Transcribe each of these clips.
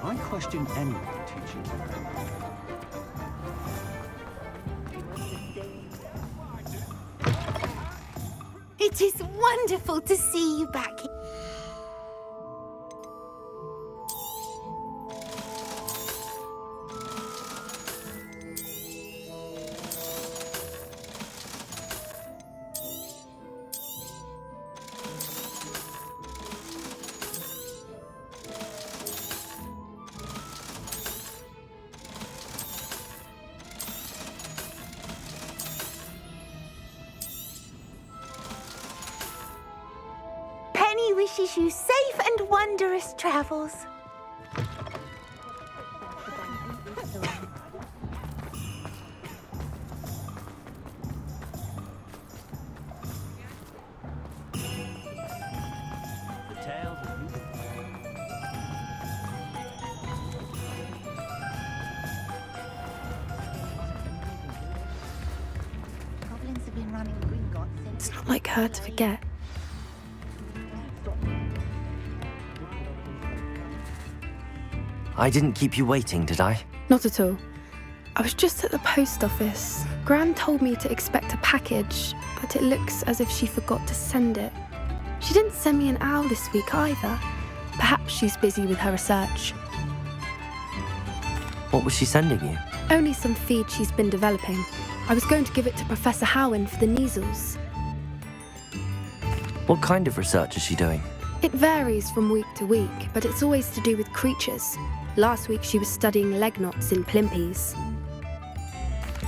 I question anyone teaching you. It is wonderful to see you back here. Penny wishes you safe and wondrous travels. Goblins have been running Gringotts since... It's not like her to forget. I didn't keep you waiting, did I? Not at all. I was just at the post office. Gran told me to expect a package, but it looks as if she forgot to send it. She didn't send me an owl this week either. Perhaps she's busy with her research. What was she sending you? Only some feed she's been developing. I was going to give it to Professor Howin for the measles. What kind of research is she doing? It varies from week to week, but it's always to do with creatures. Last week she was studying leg knots in plimpies.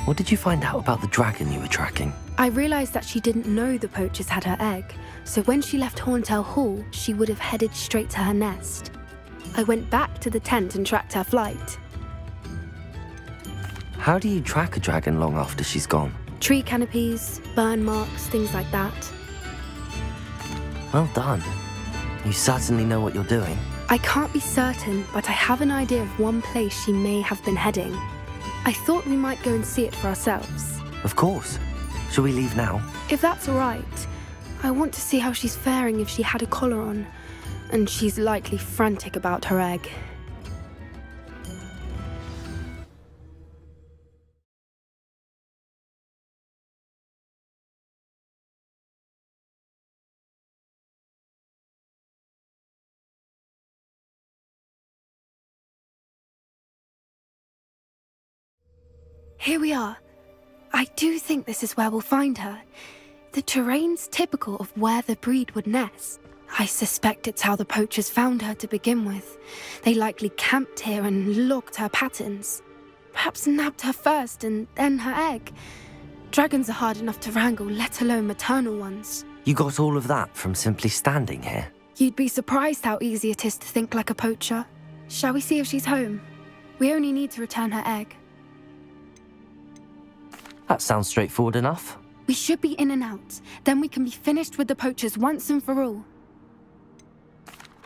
What did you find out about the dragon you were tracking? I realised that she didn't know the poachers had her egg, so when she left Horntail Hall, she would have headed straight to her nest. I went back to the tent and tracked her flight. How do you track a dragon long after she's gone? Tree canopies, burn marks, things like that. Well done. You certainly know what you're doing. I can't be certain, but I have an idea of one place she may have been heading. I thought we might go and see it for ourselves. Of course. Shall we leave now? If that's all right. I want to see how she's faring if she had a collar on. And she's likely frantic about her egg. Here we are. I do think this is where we'll find her. The terrain's typical of where the breed would nest. I suspect it's how the poachers found her to begin with. They likely camped here and logged her patterns. Perhaps nabbed her first and then her egg. Dragons are hard enough to wrangle, let alone maternal ones. You got all of that from simply standing here? You'd be surprised how easy it is to think like a poacher. Shall we see if she's home? We only need to return her egg. That sounds straightforward enough. We should be in and out. Then we can be finished with the poachers once and for all.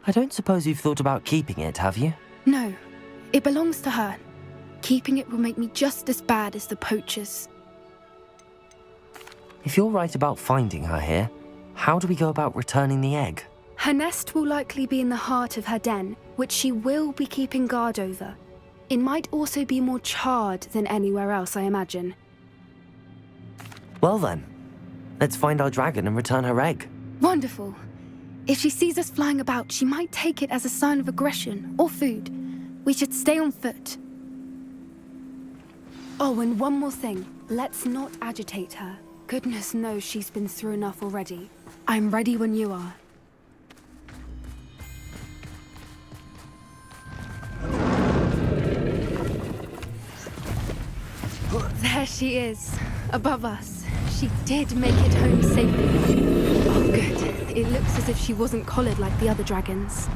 I don't suppose you've thought about keeping it, have you? No. It belongs to her. Keeping it will make me just as bad as the poachers. If you're right about finding her here, how do we go about returning the egg? Her nest will likely be in the heart of her den, which she will be keeping guard over. It might also be more charred than anywhere else, I imagine. Well then, let's find our dragon and return her egg. Wonderful. If she sees us flying about, she might take it as a sign of aggression or food. We should stay on foot. Oh, and one more thing. Let's not agitate her. Goodness knows she's been through enough already. I'm ready when you are. There she is, above us. She did make it home safely. Oh, good. It looks as if she wasn't collared like the other dragons.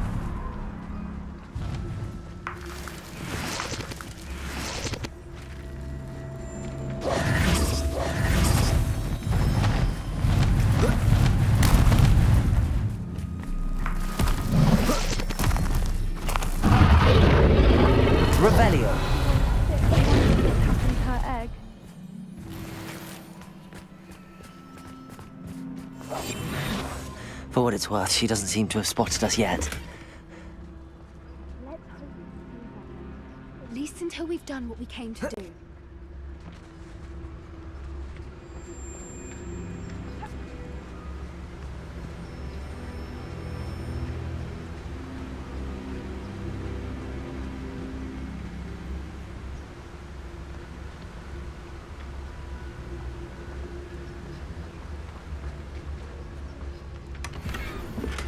Revelio. Her egg. For what it's worth, she doesn't seem to have spotted us yet. At least until we've done what we came to do.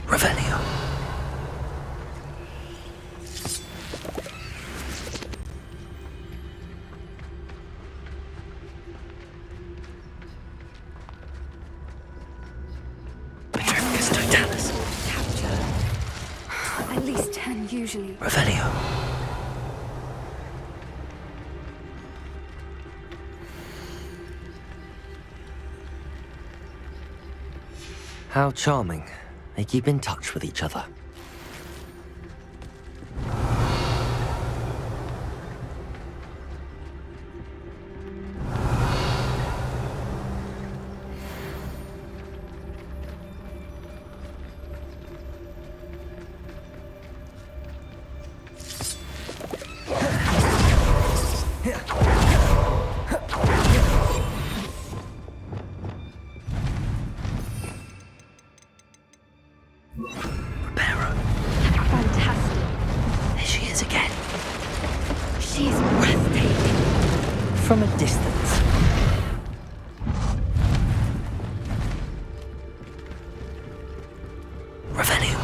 Revelio. At least 10 usually. Revelio. How charming. They keep in touch with each other. From a distance. Revelio.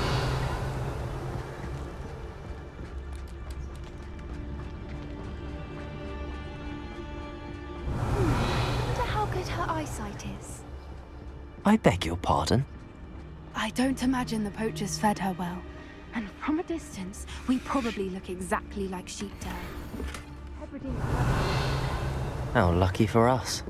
I wonder how good her eyesight is. I beg your pardon? I don't imagine the poachers fed her well. And from a distance, we probably look exactly like sheep to her. How lucky for us.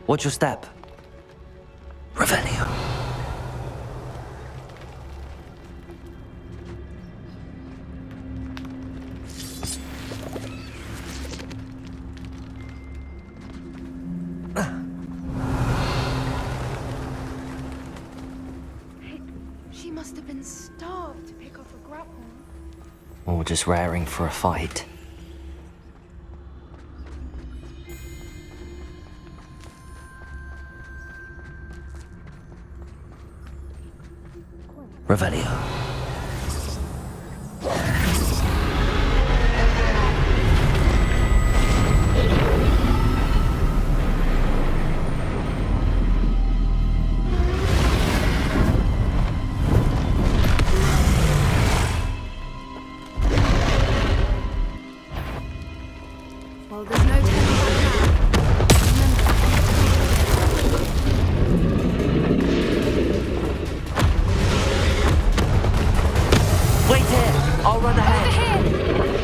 Watch your step. Revelio. She must have been starved to pick off a grapple. Or just raring for a fight. Revelio. Well, there's no turning back Wait here! I'll run ahead. Over here!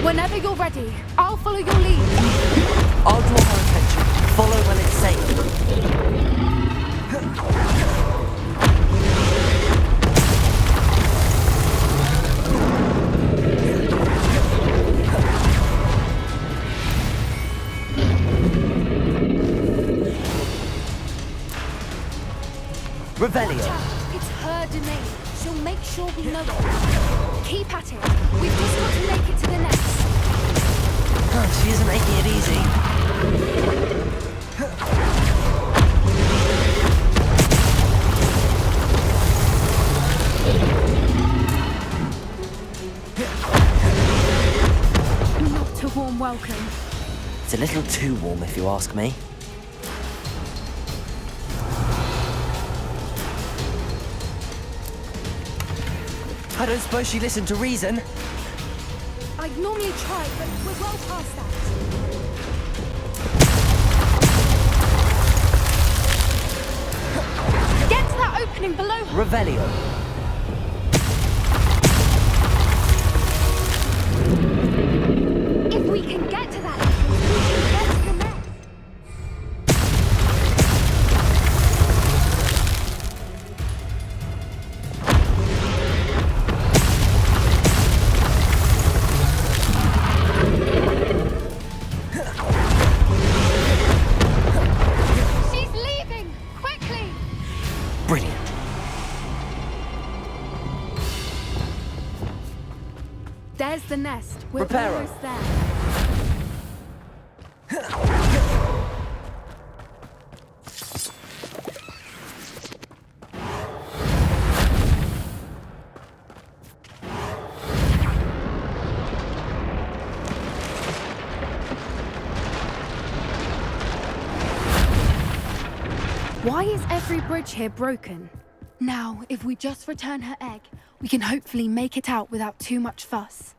Whenever you're ready, I'll follow your lead. I'll draw her attention. Follow when it's safe. Revelio. It's her domain. She'll make sure we know it. Keep at it. We've just got to make it to the nest. Oh, she isn't making it easy. Not a warm welcome. It's a little too warm, if you ask me. I don't suppose she listened to reason. I'd normally try, but we're well past that. Get to that opening below her. Revelio. If we can get to that, we can get to the nest. She's leaving! Quickly! Brilliant. There's the nest. We're Reparo. almost there. Why is every bridge here broken? Now, if we just return her egg, we can hopefully make it out without too much fuss.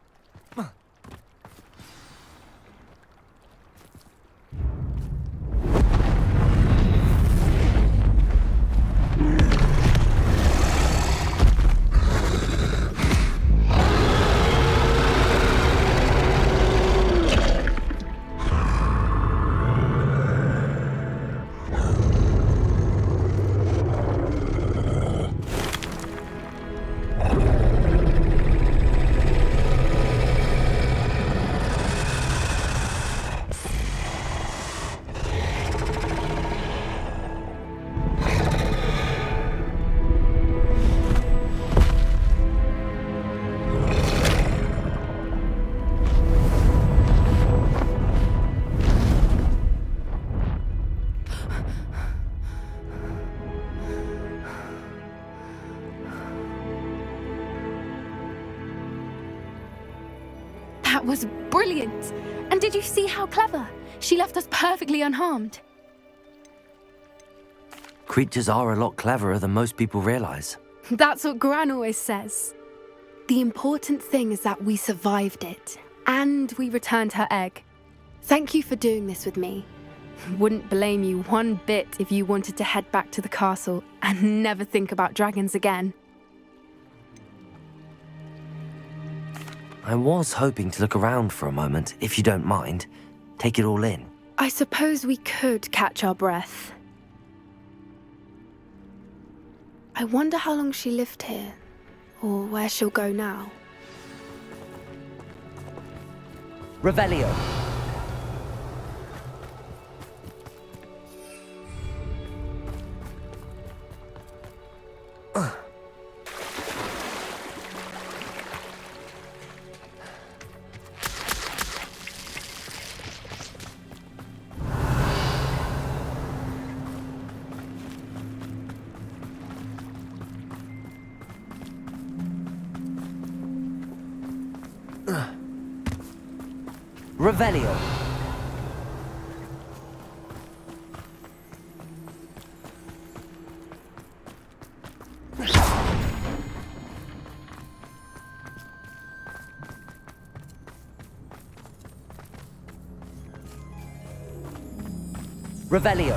That was brilliant! And did you see how clever? She left us perfectly unharmed. Creatures are a lot cleverer than most people realize. That's what Gran always says. The important thing is that we survived it, and we returned her egg. Thank you for doing this with me. Wouldn't blame you one bit if you wanted to head back to the castle and never think about dragons again. I was hoping to look around for a moment, if you don't mind. Take it all in. I suppose we could catch our breath. I wonder how long she lived here, or where she'll go now. Revelio. Revelio. Revelio.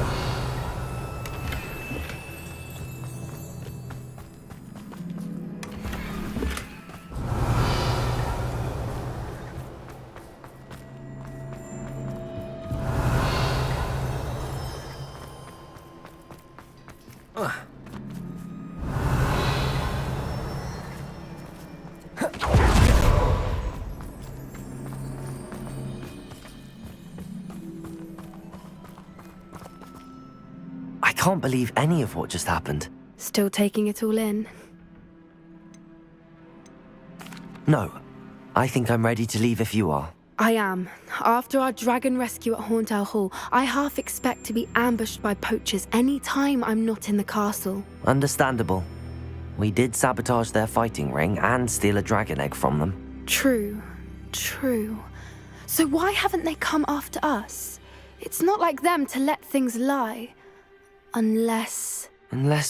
I can't believe any of what just happened. Still taking it all in. No, I think I'm ready to leave if you are. I am. After our dragon rescue at Hauntel Hall, I half expect to be ambushed by poachers any time I'm not in the castle. Understandable. We did sabotage their fighting ring and steal a dragon egg from them. True, true. So why haven't they come after us? It's not like them to let things lie. Unless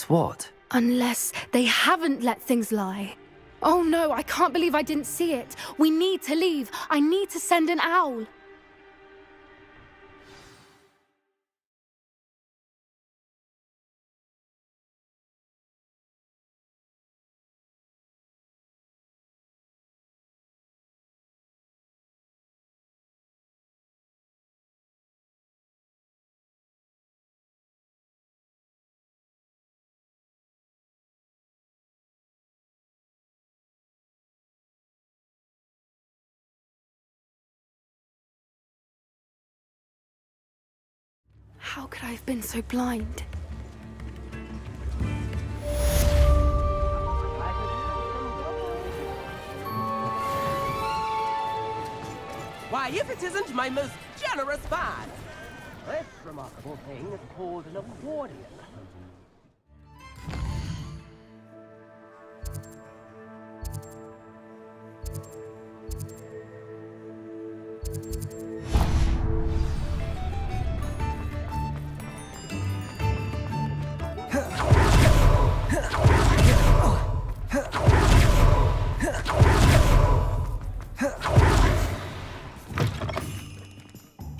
what? Unless they haven't let things lie. Oh no, I can't believe I didn't see it. We need to leave. I need to send an owl. How could I have been so blind? Why, if it isn't my most generous bard! This remarkable thing is called an accordion.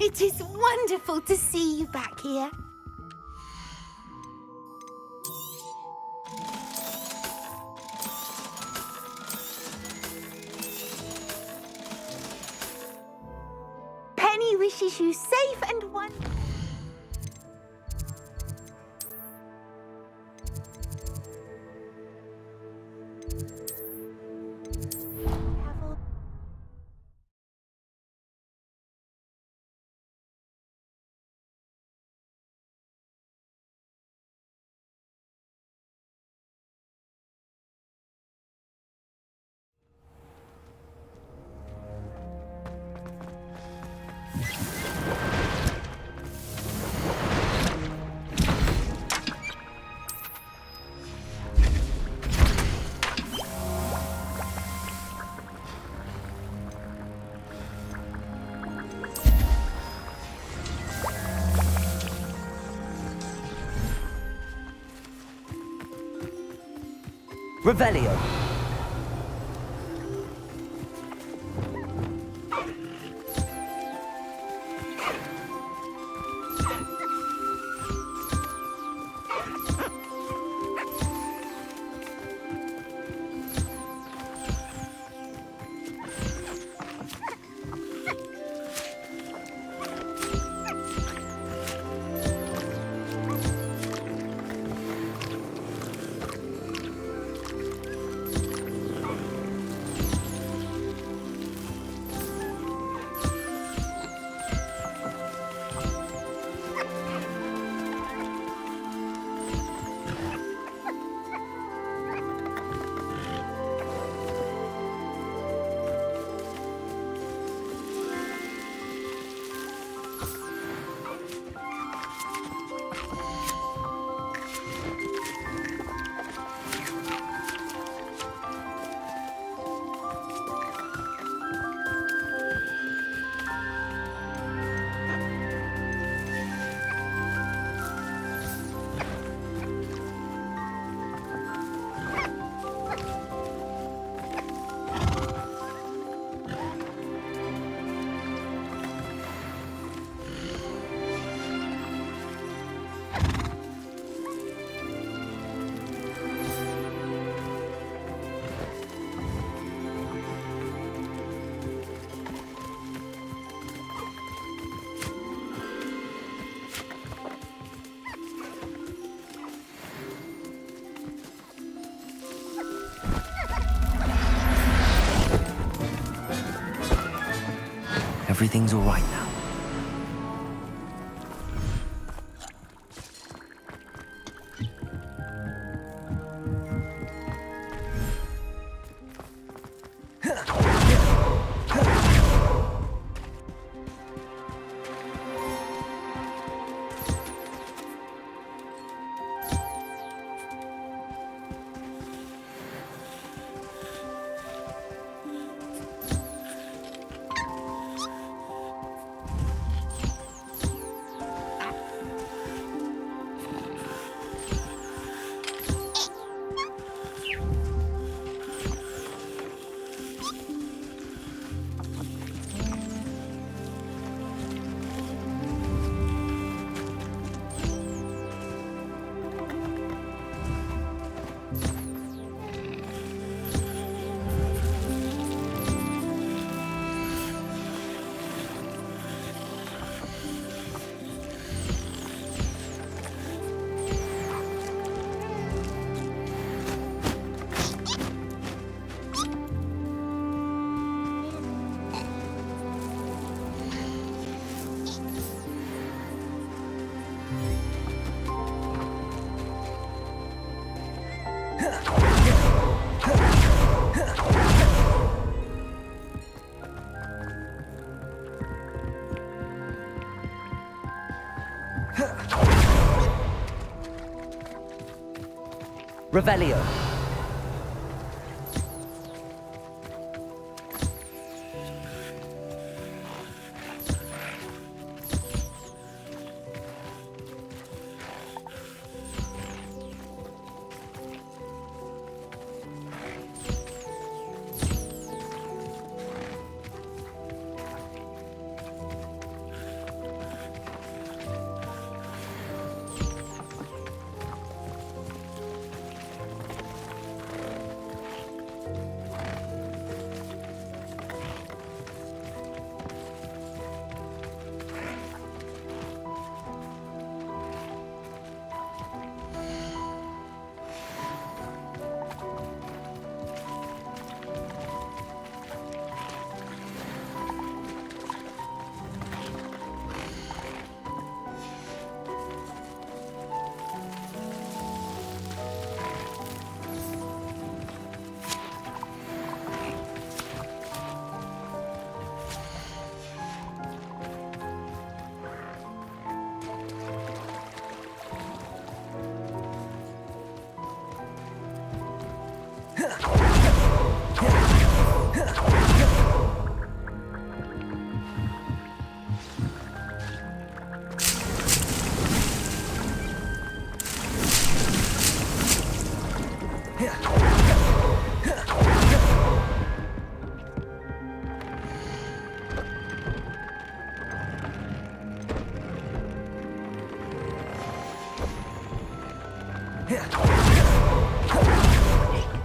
It is wonderful to see you back here. Penny wishes you safe and wonderful. Revelio. Everything's all right now. Revelio.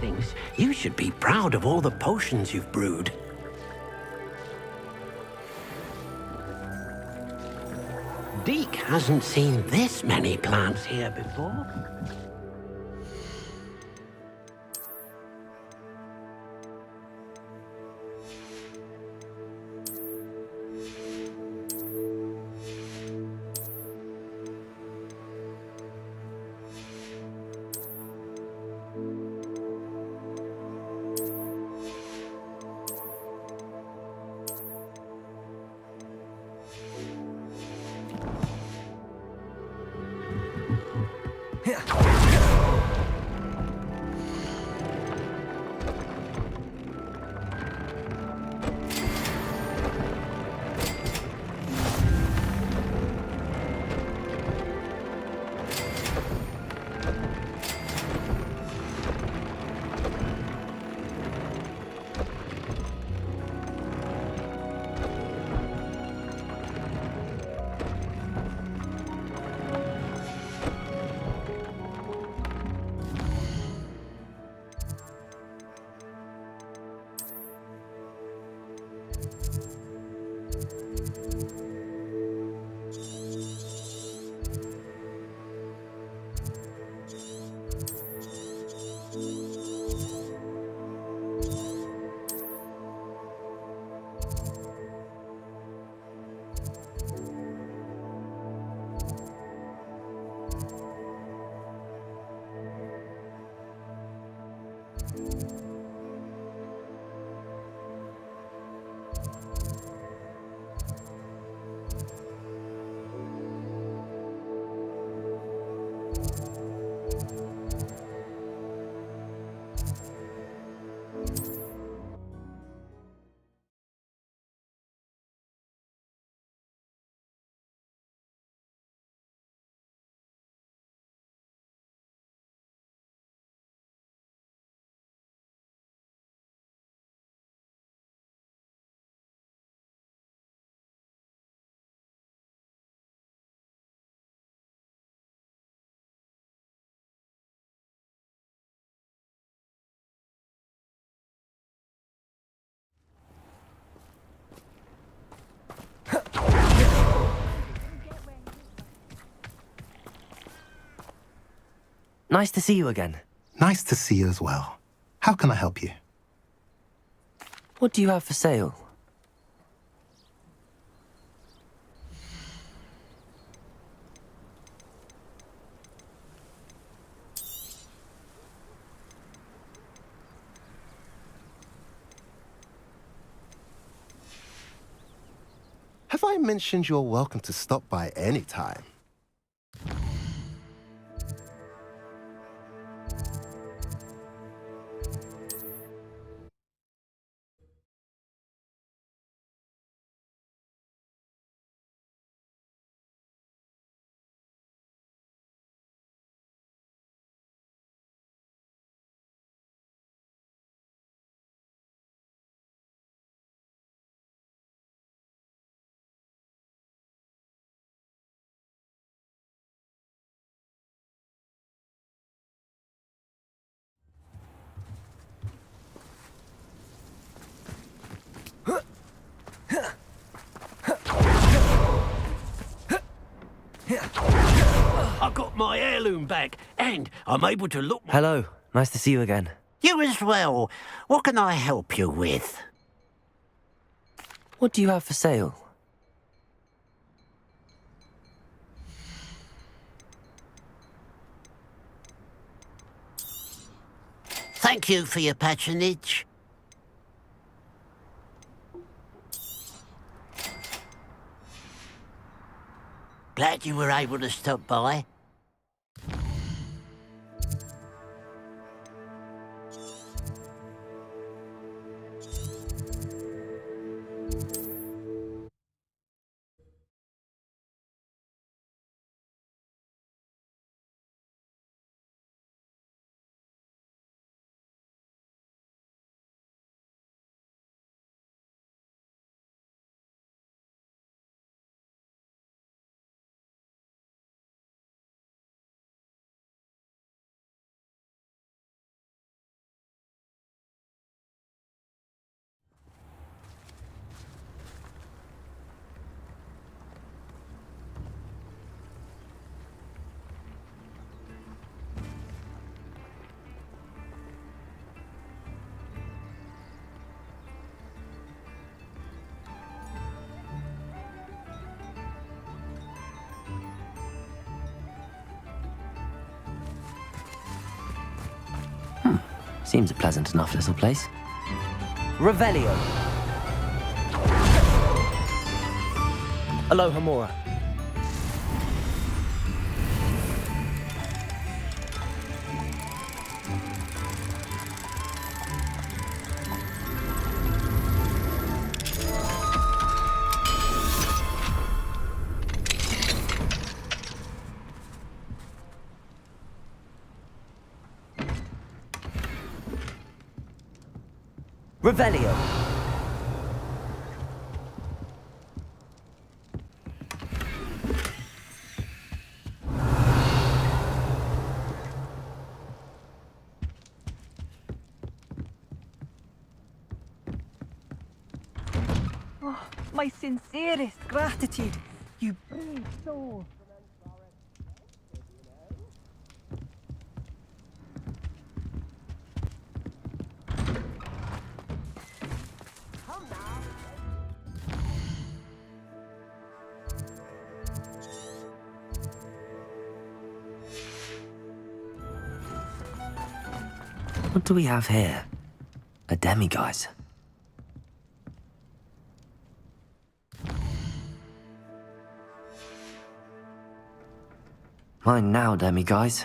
Thinks you should be proud of all the potions you've brewed. Deke hasn't seen this many plants here before. Nice to see you again. Nice to see you as well. How can I help you? What do you have for sale? Have I mentioned you're welcome to stop by any time? I got my heirloom back, and I'm able to look... Hello, nice to see you again. You as well. What can I help you with? What do you have for sale? Thank you for your patronage. Glad you were able to stop by. Seems a pleasant enough little place. Revelio. Aloha Mora. Revelio. My sincerest gratitude, you brave soul. What do we have here? A demiguise. Mine now, demiguise.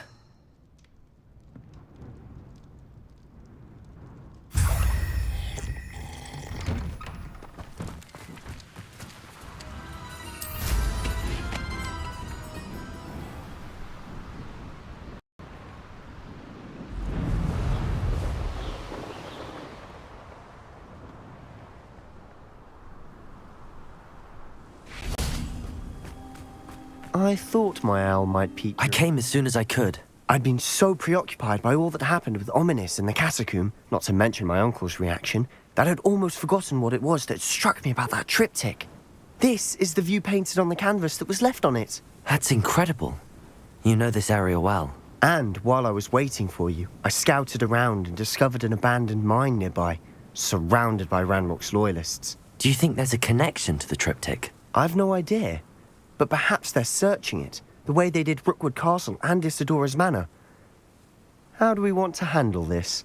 I thought my owl might peek. I came as soon as I could. I'd been so preoccupied by all that happened with Ominis and the catacomb, not to mention my uncle's reaction, that I'd almost forgotten what it was that struck me about that triptych. This is the view painted on the canvas that was left on it. That's incredible. You know this area well. And while I was waiting for you, I scouted around and discovered an abandoned mine nearby, surrounded by Ranrock's loyalists. Do you think there's a connection to the triptych? I've no idea. But perhaps they're searching it, the way they did Rookwood Castle and Isidora's Manor. How do we want to handle this?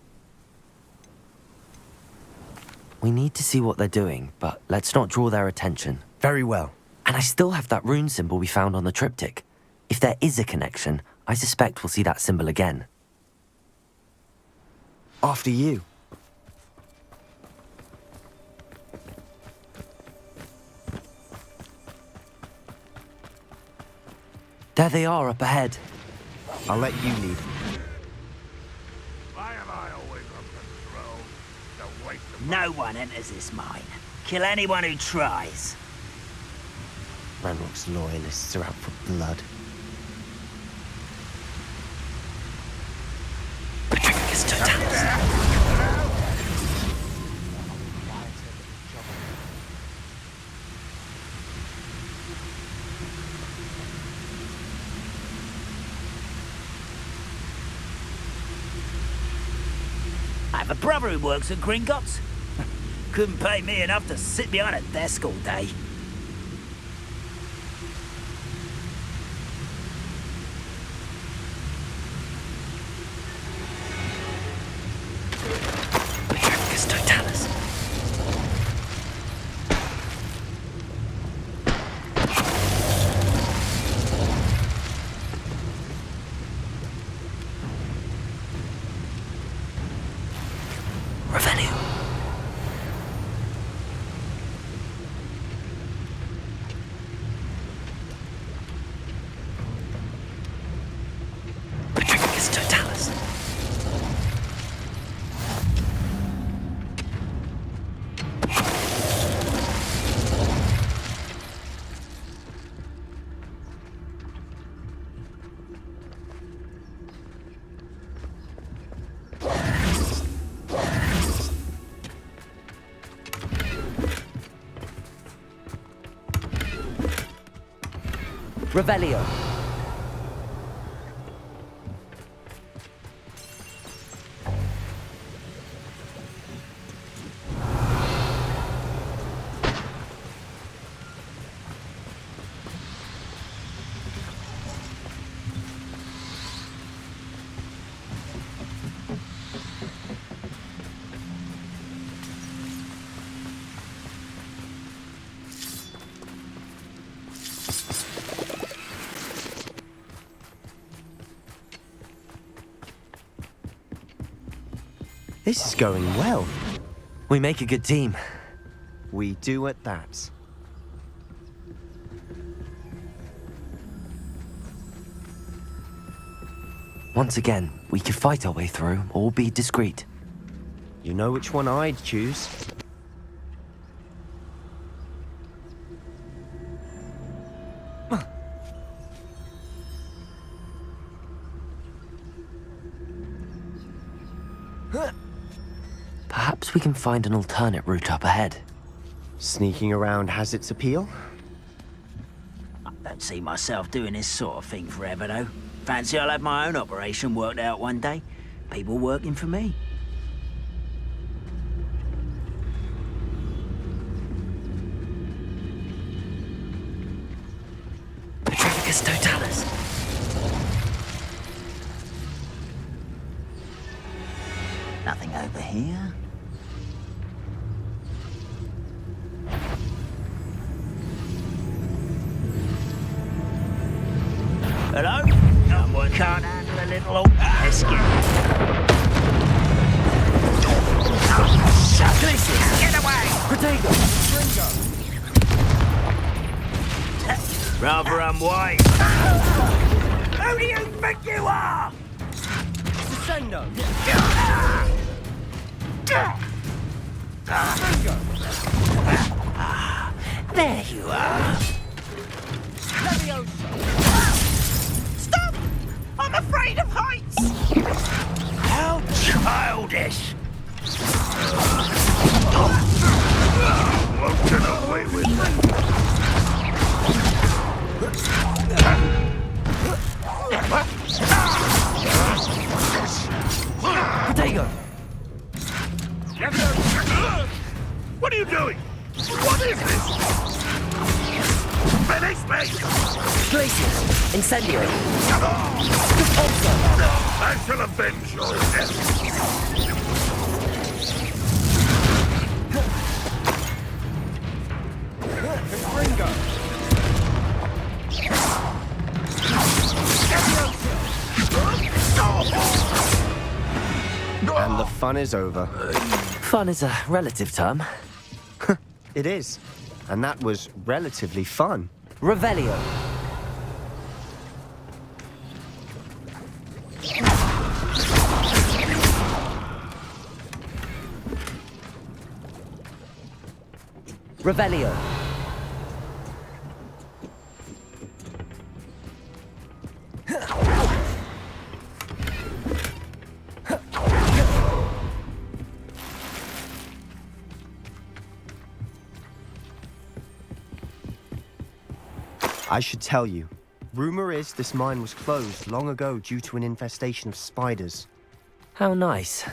We need to see what they're doing, but let's not draw their attention. Very well. And I still have that rune symbol we found on the triptych. If there is a connection, I suspect we'll see that symbol again. After you. There they are up ahead. I'll let you lead. Why am I always on patrol? It's a waste of No one enters this mine. Kill anyone who tries. Ranrock's loyalists are out for blood. Patricius Totalis. brother who works at Gringotts. Couldn't pay me enough to sit behind a desk all day. Revelio. This is going well. We make a good team. We do at that. Once again, we could fight our way through or be discreet. You know which one I'd choose. Perhaps we can find an alternate route up ahead. Sneaking around has its appeal. I don't see myself doing this sort of thing forever, though. Fancy I'll have my own operation worked out one day. People working for me. Petrificus totalis. Nothing over here. Hello? Someone can't handle a little old pesky. Get away! Protego. Rather unwise. Who do you think you are? Descendo. There you are. Stop! I'm afraid of heights! How childish! Won't get away with Protego. What are you doing? What is this? Finish me! Glacius. Incendio. I shall avenge your death. Ringo. And the fun is over. Fun is a relative term. It is. And that was relatively fun. Revelio. Revelio. I should tell you. Rumor is this mine was closed long ago due to an infestation of spiders. How nice.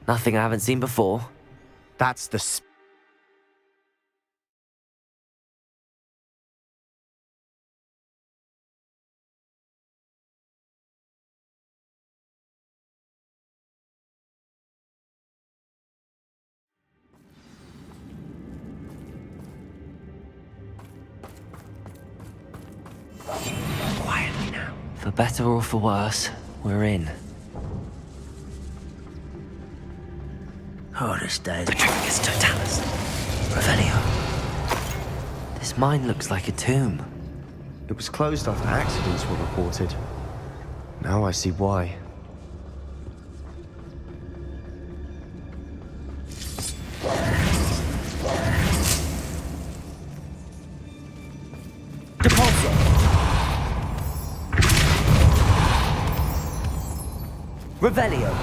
Nothing I haven't seen before. That's the Quietly now. For better or for worse, we're in. Hardest day. Patricius Totalis. Revelio. This mine looks like a tomb. It was closed after accidents were reported. Now I see why. Depulso. Revelio.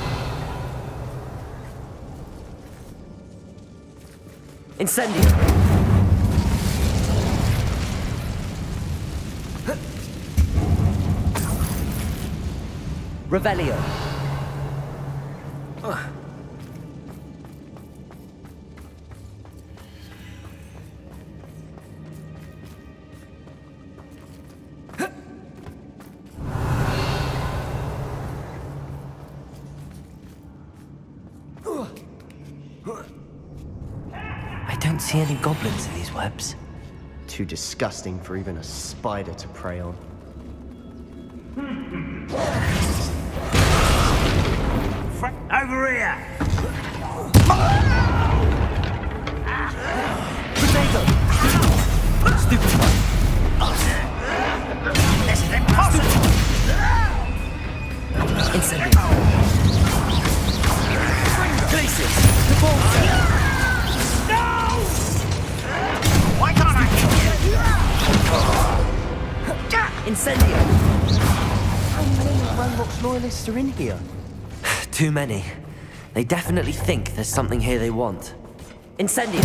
Incendio. Revelio. I don't see any goblins in these webs. Too disgusting for even a spider to prey on. Over here! Potato! Stupid one! This is impossible! Incendio. Glacius! Depulso! Why can't I hit you? Incendio! How many Ranrock's loyalists are in here? Too many. They definitely think there's something here they want. Incendio!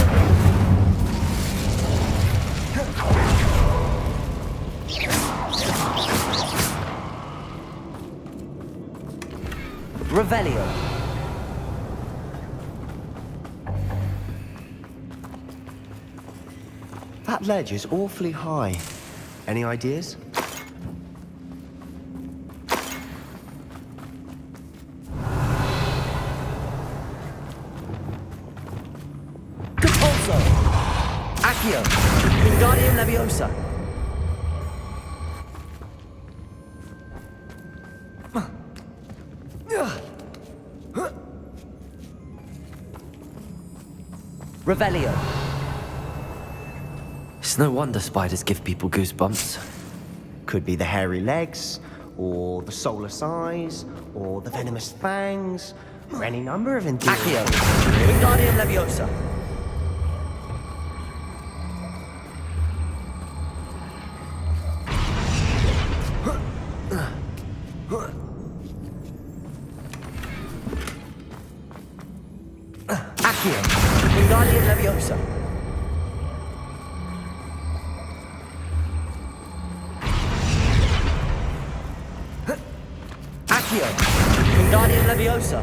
Revelio. That ledge is awfully high. Any ideas? Depulso! Accio! Wingardium Leviosa! Revelio. It's no wonder spiders give people goosebumps. Could be the hairy legs, or the soulless eyes, or the venomous fangs, or any number of Accio! entheories. Wingardium Leviosa! Accio! Wingardium Leviosa! Accio! Wingardium Leviosa!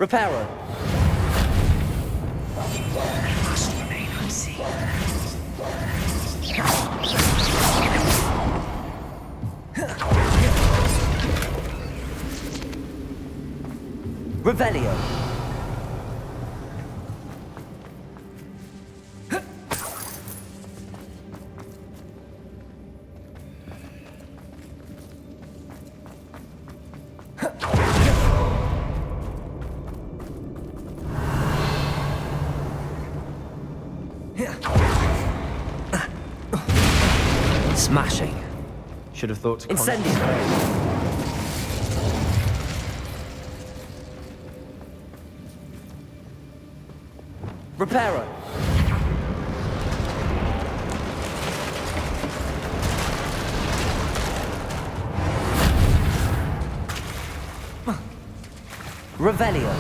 Reparo. Must remain unseen. Revelio. Smashing. Should have thought to Incendio. Reparo. Revelio.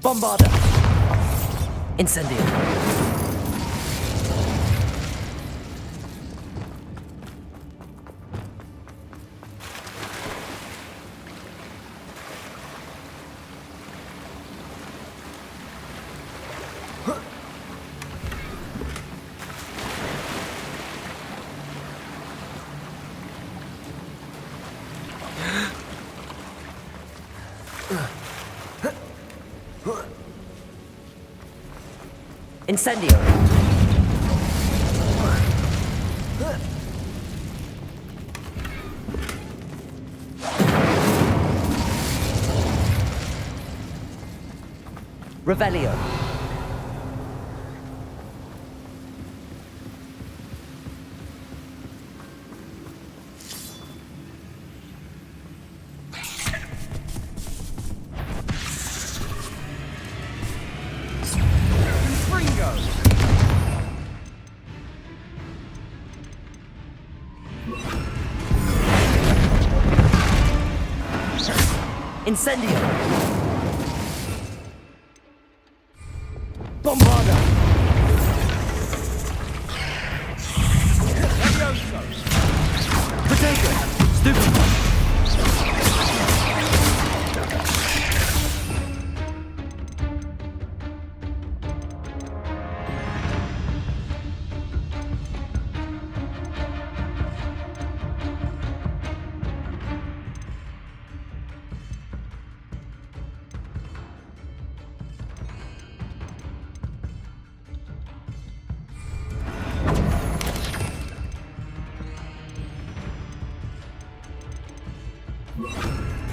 Bombarda. Incendio. Incendio. Revelio. Incendio. Bombarda. Potato. Stupid.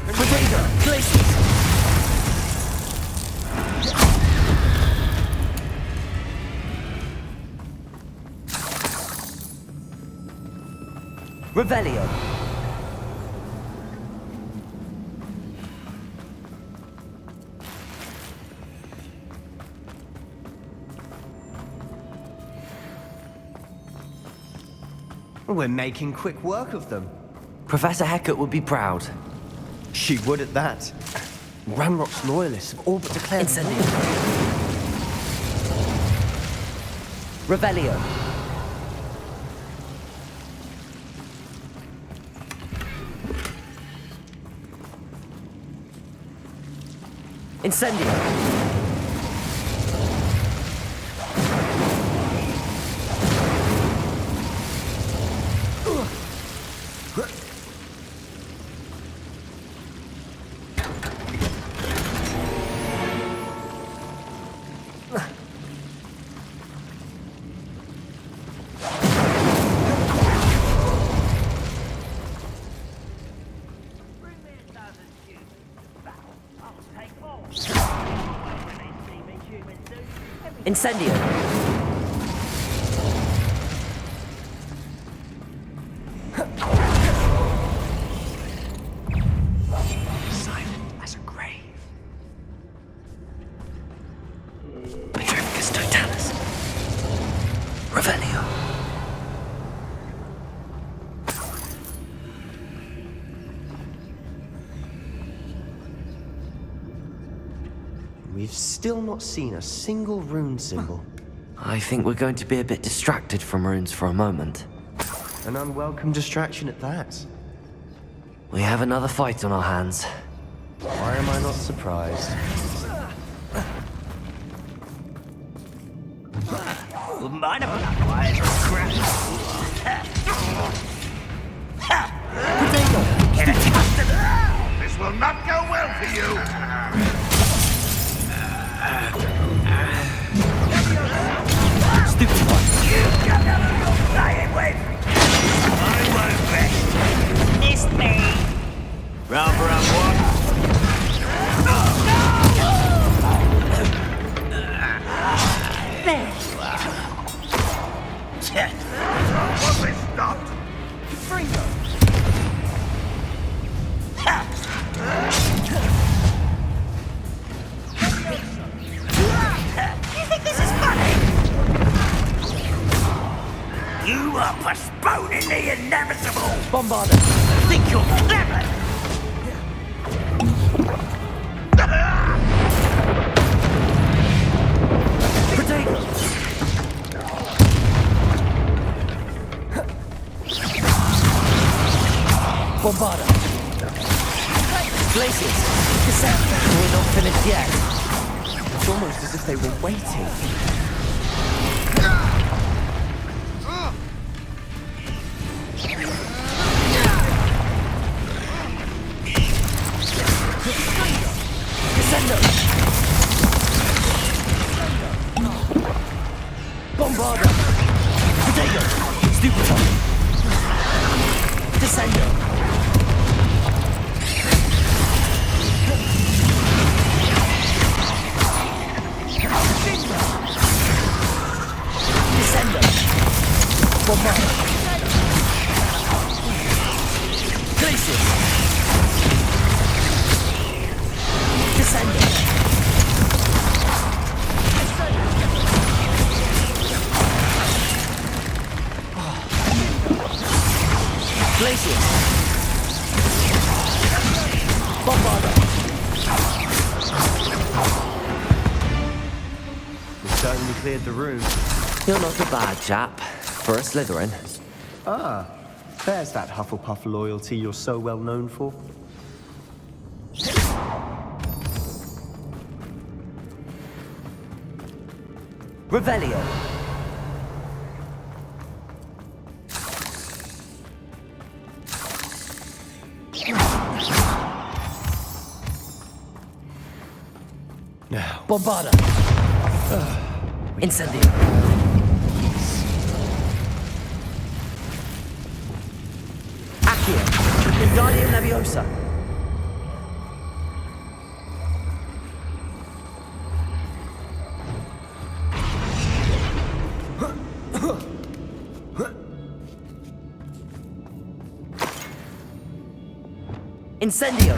Potato. Glaciers. Revelio. We're making quick work of them. Professor Hecat would be proud. She would at that. Ranrock's loyalists have all but declared Incendio. Revelio. Incendio. Incendio. Silent as a grave. Petrificus totalis. Revelio. We've still not seen a single rune symbol. I think we're going to be a bit distracted from runes for a moment. An unwelcome distraction at that. We have another fight on our hands. Why am I not surprised? Wouldn't mind a black crap. Get a customer! This will not go well for you. Stupid one. You come down and you're playing with! I won't rest. Missed me. Round for round one. There you are. Was it stopped? You think this is funny? You are postponing the inevitable! Bombarder! Think you're clever? Potato! Bombarder! Glaciers! Cassette! We're not finished yet. It's almost as if they were waiting. Descendo! Bombarder! Potato! Stupid! Descendo! Descendo! Bombarder! Glaciers! Descendo! Glaciers! Bombarder! We certainly cleared the room. You're not a bad chap for a Slytherin. Ah, there's that Hufflepuff loyalty you're so well known for. Revelio. Now, Bombarder. Incendio. Accio. Wingardium Leviosa. Incendio.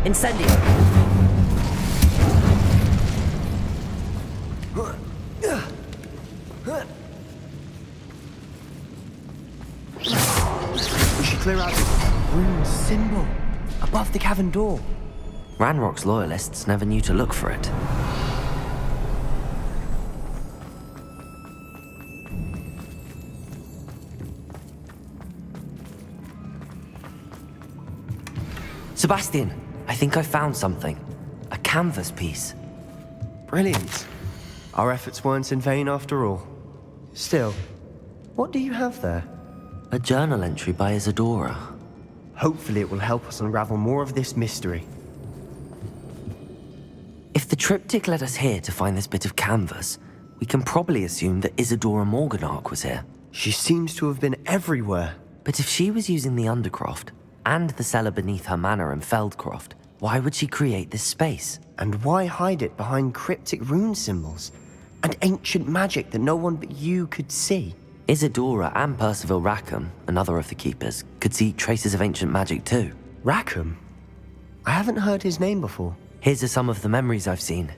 Incendio. we should clear out this rune symbol above the cavern door. Ranrock's loyalists never knew to look for it. Sebastian, I think I found something. A canvas piece. Brilliant. Our efforts weren't in vain after all. Still, what do you have there? A journal entry by Isadora. Hopefully it will help us unravel more of this mystery. If the triptych led us here to find this bit of canvas, we can probably assume that Isadora Morganach was here. She seems to have been everywhere. But if she was using the Undercroft, and the cellar beneath her manor in Feldcroft, why would she create this space? And why hide it behind cryptic rune symbols? And ancient magic that no one but you could see? Isadora and Percival Rackham, another of the Keepers, could see traces of ancient magic too. Rackham? I haven't heard his name before. Here's some of the memories I've seen.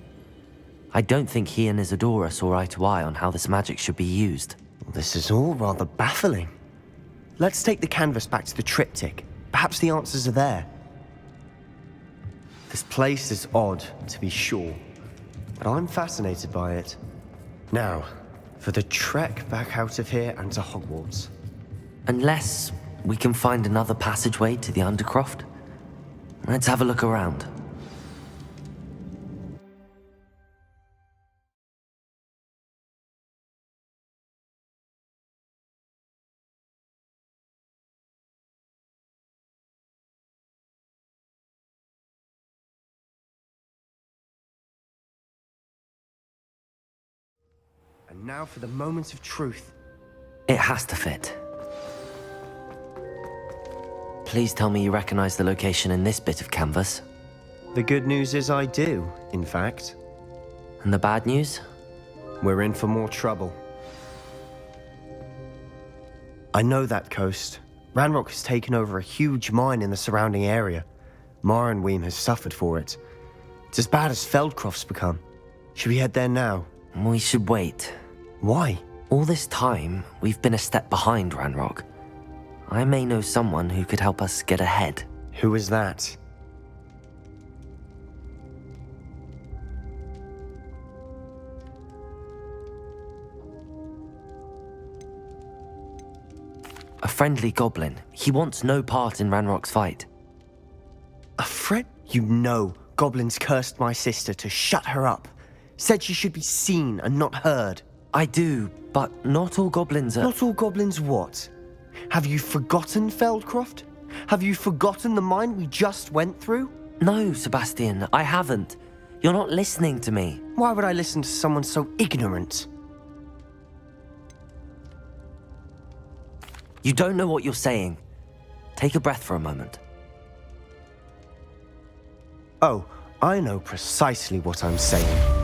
I don't think he and Isadora saw eye to eye on how this magic should be used. This is all rather baffling. Let's take the canvas back to the triptych. Perhaps the answers are there. This place is odd, to be sure, but I'm fascinated by it. Now, for the trek back out of here and to Hogwarts. Unless we can find another passageway to the Undercroft. Let's have a look around. And now for the moment of truth. It has to fit. Please tell me you recognize the location in this bit of canvas. The good news is I do, in fact. And the bad news? We're in for more trouble. I know that coast. Ranrock has taken over a huge mine in the surrounding area. Mornweem has suffered for it. It's as bad as Feldcroft's become. Should we head there now? We should wait. Why? All this time, we've been a step behind Ranrock. I may know someone who could help us get ahead. Who is that? A friendly goblin. He wants no part in Ranrock's fight. A friend? You know, goblins cursed my sister to shut her up. Said she should be seen and not heard. I do, but not all goblins are... Not all goblins what? Have you forgotten Feldcroft? Have you forgotten the mine we just went through? No, Sebastian, I haven't. You're not listening to me. Why would I listen to someone so ignorant? You don't know what you're saying. Take a breath for a moment. Oh, I know precisely what I'm saying.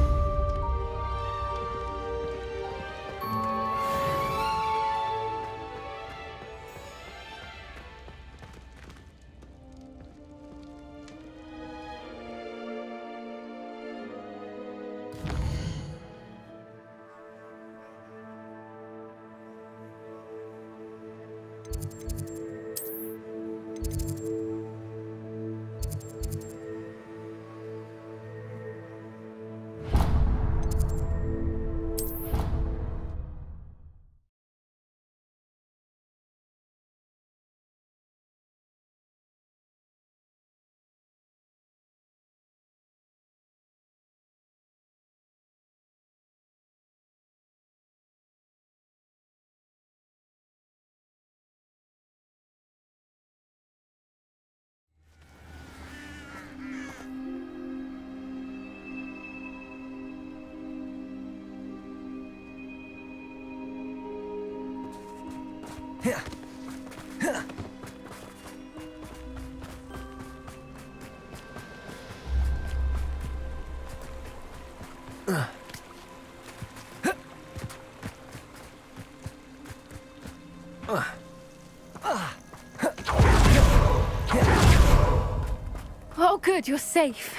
Oh, good, you're safe.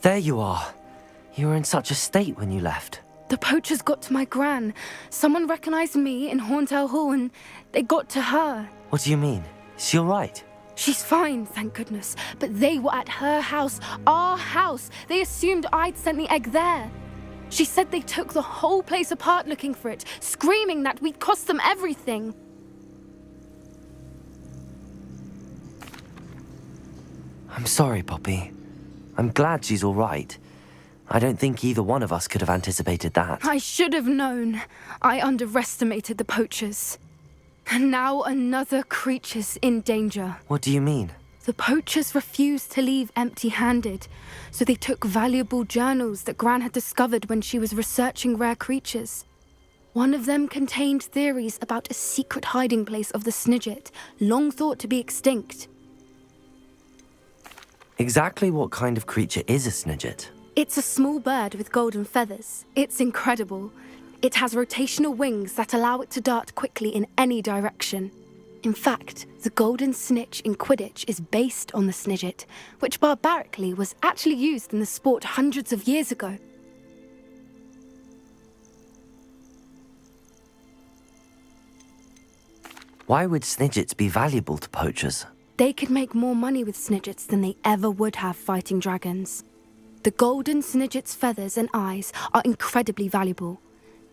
There you are. You were in such a state when you left. The poachers got to my gran. Someone recognized me in Horntail Hall and they got to her. What do you mean? Is she all right? She's fine, thank goodness. But they were at her house, our house. They assumed I'd sent the egg there. She said they took the whole place apart looking for it, screaming that we'd cost them everything. I'm sorry, Poppy. I'm glad she's all right. I don't think either one of us could have anticipated that. I should have known. I underestimated the poachers. And now another creature's in danger. What do you mean? The poachers refused to leave empty-handed, so they took valuable journals that Gran had discovered when she was researching rare creatures. One of them contained theories about a secret hiding place of the Snidget, long thought to be extinct. Exactly what kind of creature is a Snidget? It's a small bird with golden feathers. It's incredible. It has rotational wings that allow it to dart quickly in any direction. In fact, the golden snitch in Quidditch is based on the snidget, which barbarically was actually used in the sport hundreds of years ago. Why would snidgets be valuable to poachers? They could make more money with snidgets than they ever would have fighting dragons. The golden snidget's feathers and eyes are incredibly valuable.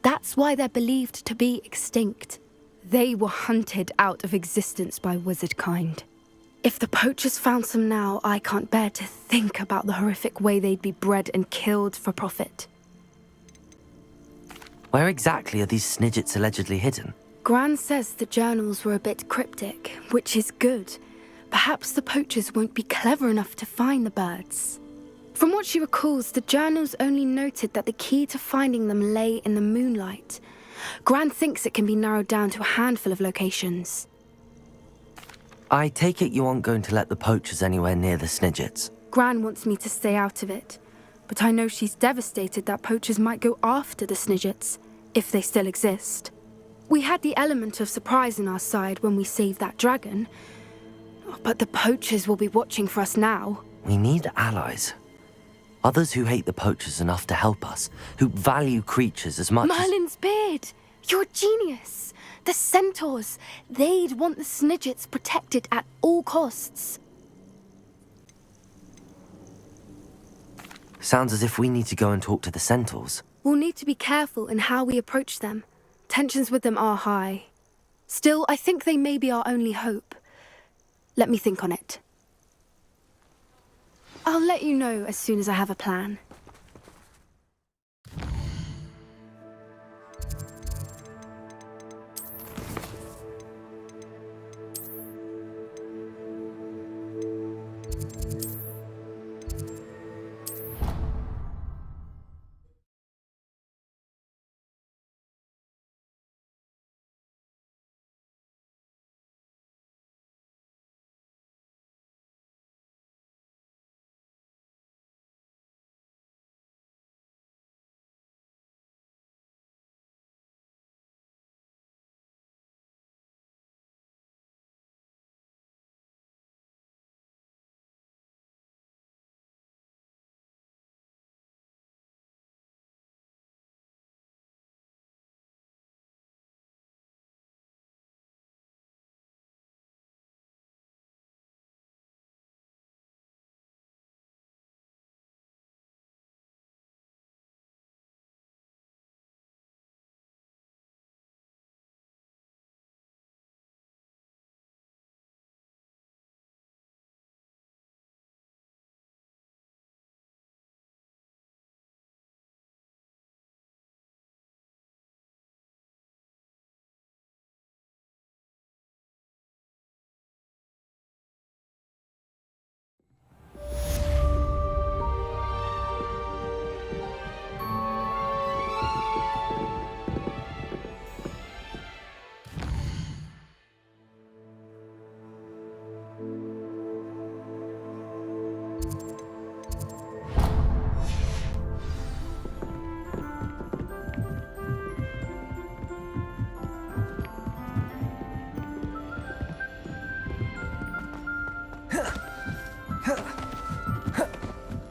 That's why they're believed to be extinct. They were hunted out of existence by wizard kind. If the poachers found some now, I can't bear to think about the horrific way they'd be bred and killed for profit. Where exactly are these snidgets allegedly hidden? Gran says the journals were a bit cryptic, which is good. Perhaps the poachers won't be clever enough to find the birds. From what she recalls, the journals only noted that the key to finding them lay in the moonlight. Gran thinks it can be narrowed down to a handful of locations. I take it you aren't going to let the poachers anywhere near the snidgets. Gran wants me to stay out of it, but I know she's devastated that poachers might go after the snidgets, if they still exist. We had the element of surprise on our side when we saved that dragon, but the poachers will be watching for us now. We need allies. Others who hate the poachers enough to help us, who value creatures as much Merlin's beard! You're a genius! The centaurs! They'd want the snidgets protected at all costs. Sounds as if we need to go and talk to the centaurs. We'll need to be careful in how we approach them. Tensions with them are high. Still, I think they may be our only hope. Let me think on it. I'll let you know as soon as I have a plan.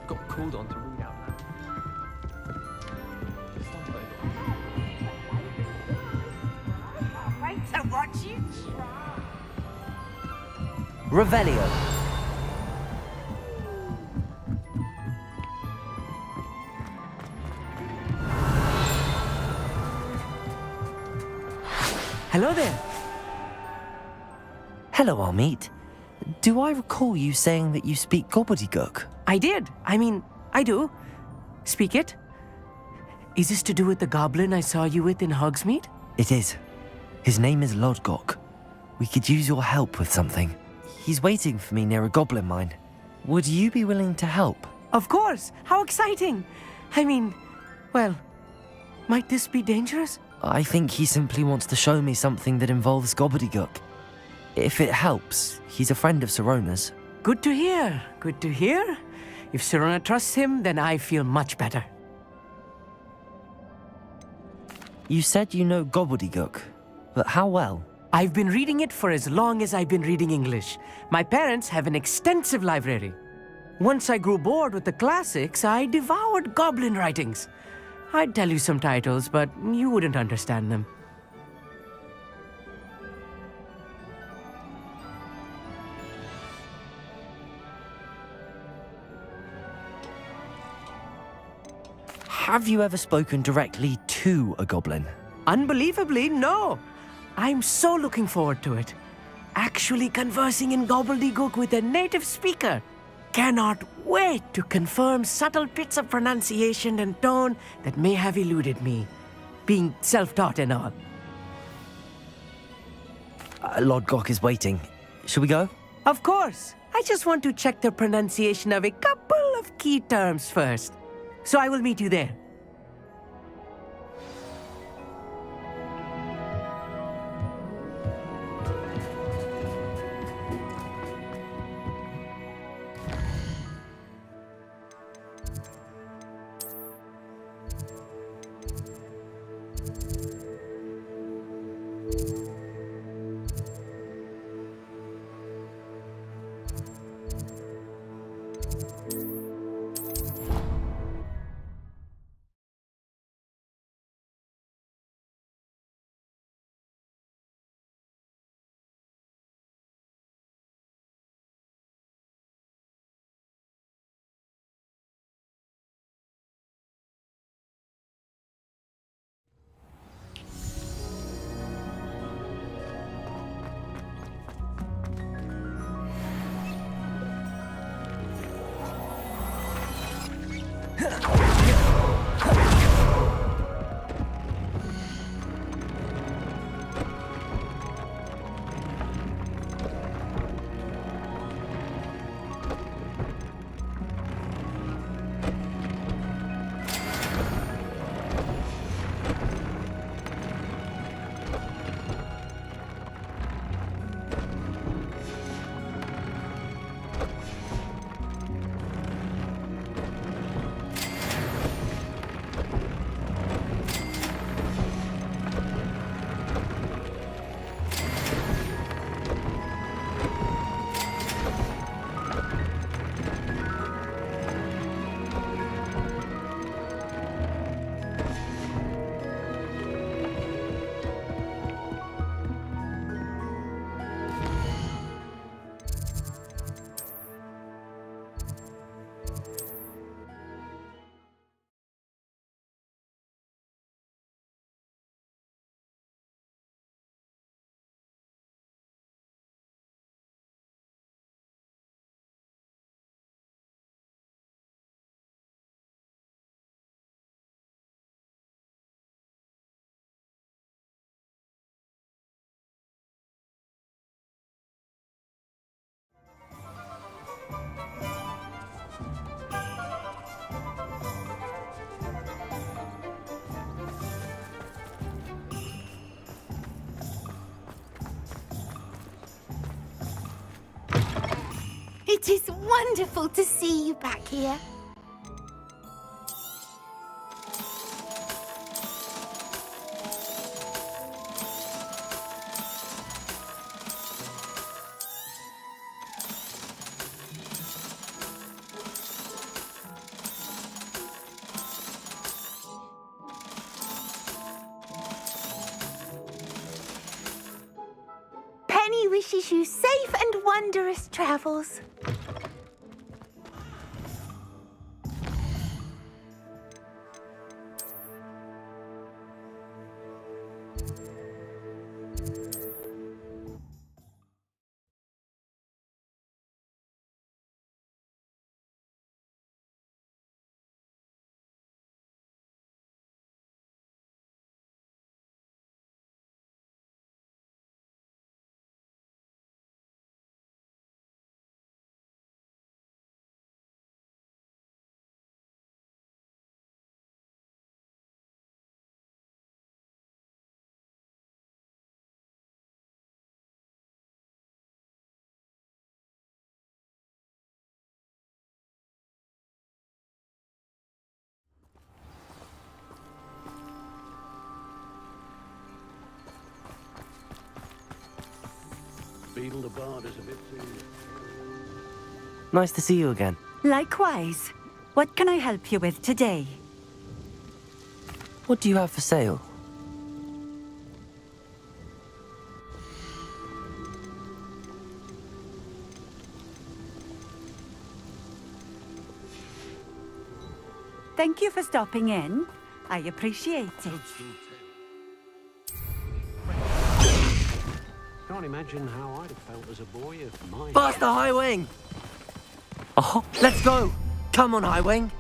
Got called on to read out loud. Wait to watch you try. Revelio. Hello there. Hello, Armeet. Do I recall you saying that you speak gobbledygook? I did. I do. Speak it. Is this to do with the goblin I saw you with in Hogsmeade? It is. His name is Lodgok. We could use your help with something. He's waiting for me near a goblin mine. Would you be willing to help? Of course. How exciting. Well, might this be dangerous? I think he simply wants to show me something that involves gobbledygook. If it helps, he's a friend of Sirona's. Good to hear. Good to hear. If Sirona trusts him, then I feel much better. You said you know gobbledygook, but how well? I've been reading it for as long as I've been reading English. My parents have an extensive library. Once I grew bored with the classics, I devoured goblin writings. I'd tell you some titles, but you wouldn't understand them. Have you ever spoken directly to a goblin? Unbelievably, no. I'm so looking forward to it. Actually conversing in gobbledygook with a native speaker. Cannot wait to confirm subtle bits of pronunciation and tone that may have eluded me, being self-taught and all. Lord Gok is waiting. Shall we go? Of course. I just want to check the pronunciation of a couple of key terms first. So I will meet you there. It is wonderful to see you back here. Penny wishes you safe and wondrous travels. Beadle the Bard is a bit too... Nice to see you again. Likewise. What can I help you with today? What do you have for sale? Thank you for stopping in. I appreciate it. Can't imagine how I'd have felt as a boy if my... Faster, High Wing! Oh, let's go! Come on, High Wing!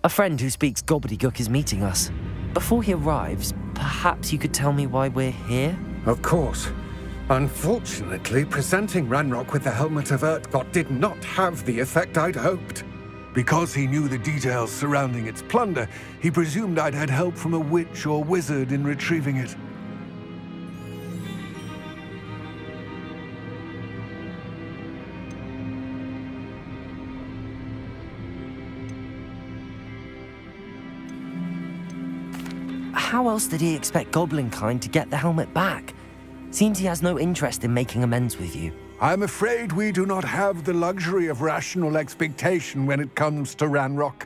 A friend who speaks gobbledygook is meeting us. Before he arrives, perhaps you could tell me why we're here? Of course. Unfortunately, presenting Ranrock with the Helmet of Urtkot did not have the effect I'd hoped. Because he knew the details surrounding its plunder, he presumed I'd had help from a witch or wizard in retrieving it. How else did he expect Goblinkind to get the helmet back? Seems he has no interest in making amends with you. I'm afraid we do not have the luxury of rational expectation when it comes to Ranrock.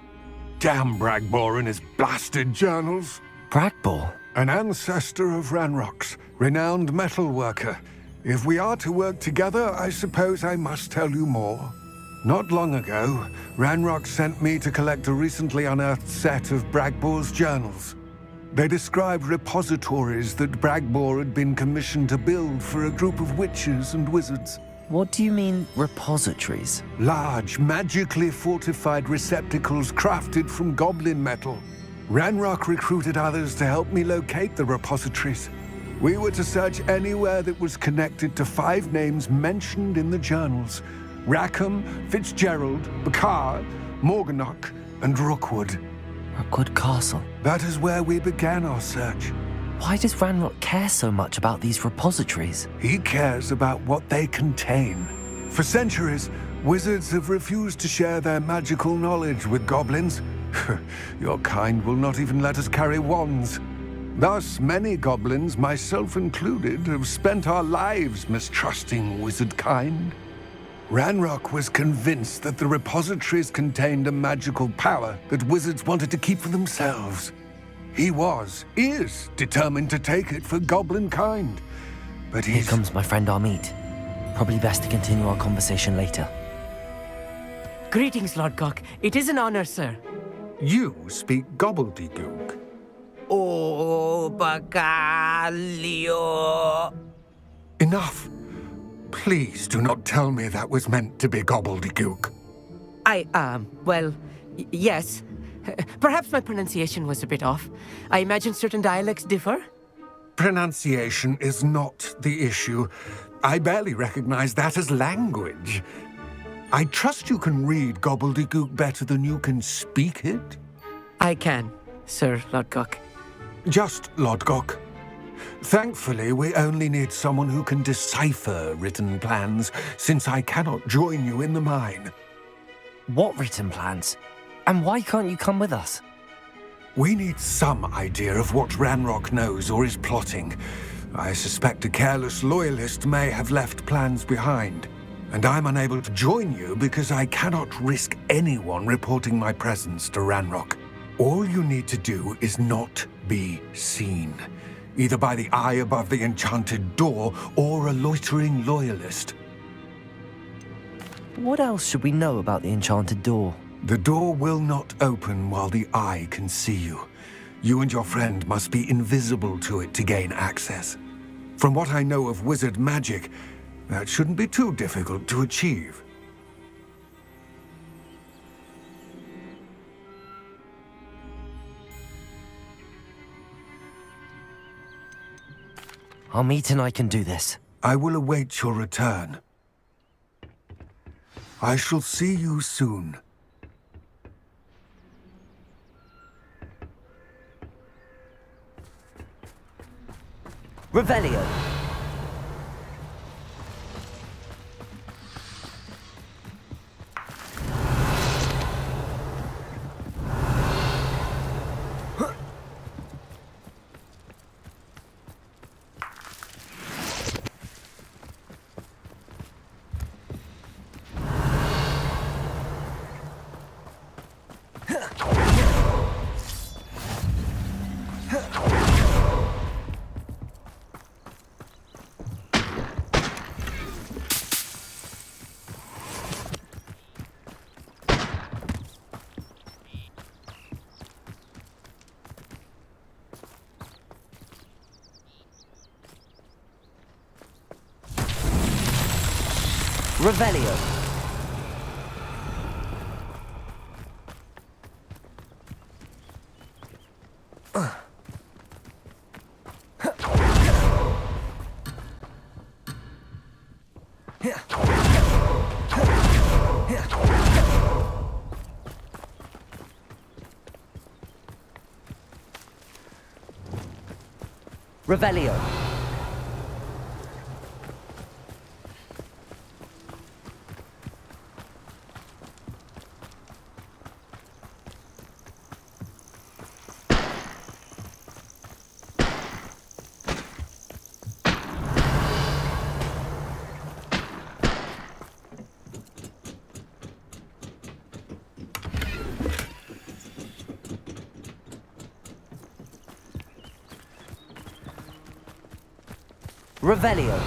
Damn Bragbor and his blasted journals. Bragbor? An ancestor of Ranrock's, renowned metal worker. If we are to work together, I suppose I must tell you more. Not long ago, Ranrock sent me to collect a recently unearthed set of Bragbor's journals. They described repositories that Bragbor had been commissioned to build for a group of witches and wizards. What do you mean, repositories? Large, magically fortified receptacles crafted from goblin metal. Ranrock recruited others to help me locate the repositories. We were to search anywhere that was connected to 5 names mentioned in the journals: Rackham, Fitzgerald, Bakar, Morganach, and Rookwood. Rookwood Castle. That is where we began our search. Why does Ranrock care so much about these repositories? He cares about what they contain. For centuries, wizards have refused to share their magical knowledge with goblins. Your kind will not even let us carry wands. Thus, many goblins, myself included, have spent our lives mistrusting wizard kind. Ranrock was convinced that the repositories contained a magical power that wizards wanted to keep for themselves. He is determined to take it for goblin kind. But Here comes my friend Amit. Probably best to continue our conversation later. Greetings, Lord Gok. It is an honor, sir. You speak gobbledygook. Oh, Bagalio. Enough. Please do not tell me that was meant to be gobbledygook. Yes. Perhaps my pronunciation was a bit off. I imagine certain dialects differ. Pronunciation is not the issue. I barely recognize that as language. I trust you can read gobbledygook better than you can speak it? I can, Sir Lodgok. Just Lodgok. Thankfully, we only need someone who can decipher written plans, since I cannot join you in the mine. What written plans? And why can't you come with us? We need some idea of what Ranrock knows or is plotting. I suspect a careless loyalist may have left plans behind. And I'm unable to join you because I cannot risk anyone reporting my presence to Ranrock. All you need to do is not be seen, either by the eye above the enchanted door or a loitering loyalist. What else should we know about the enchanted door? The door will not open while the eye can see you. You and your friend must be invisible to it to gain access. From what I know of wizard magic, that shouldn't be too difficult to achieve. Amit and I can do this. I will await your return. I shall see you soon. Revelio. Revelio. Revelio. Revelio.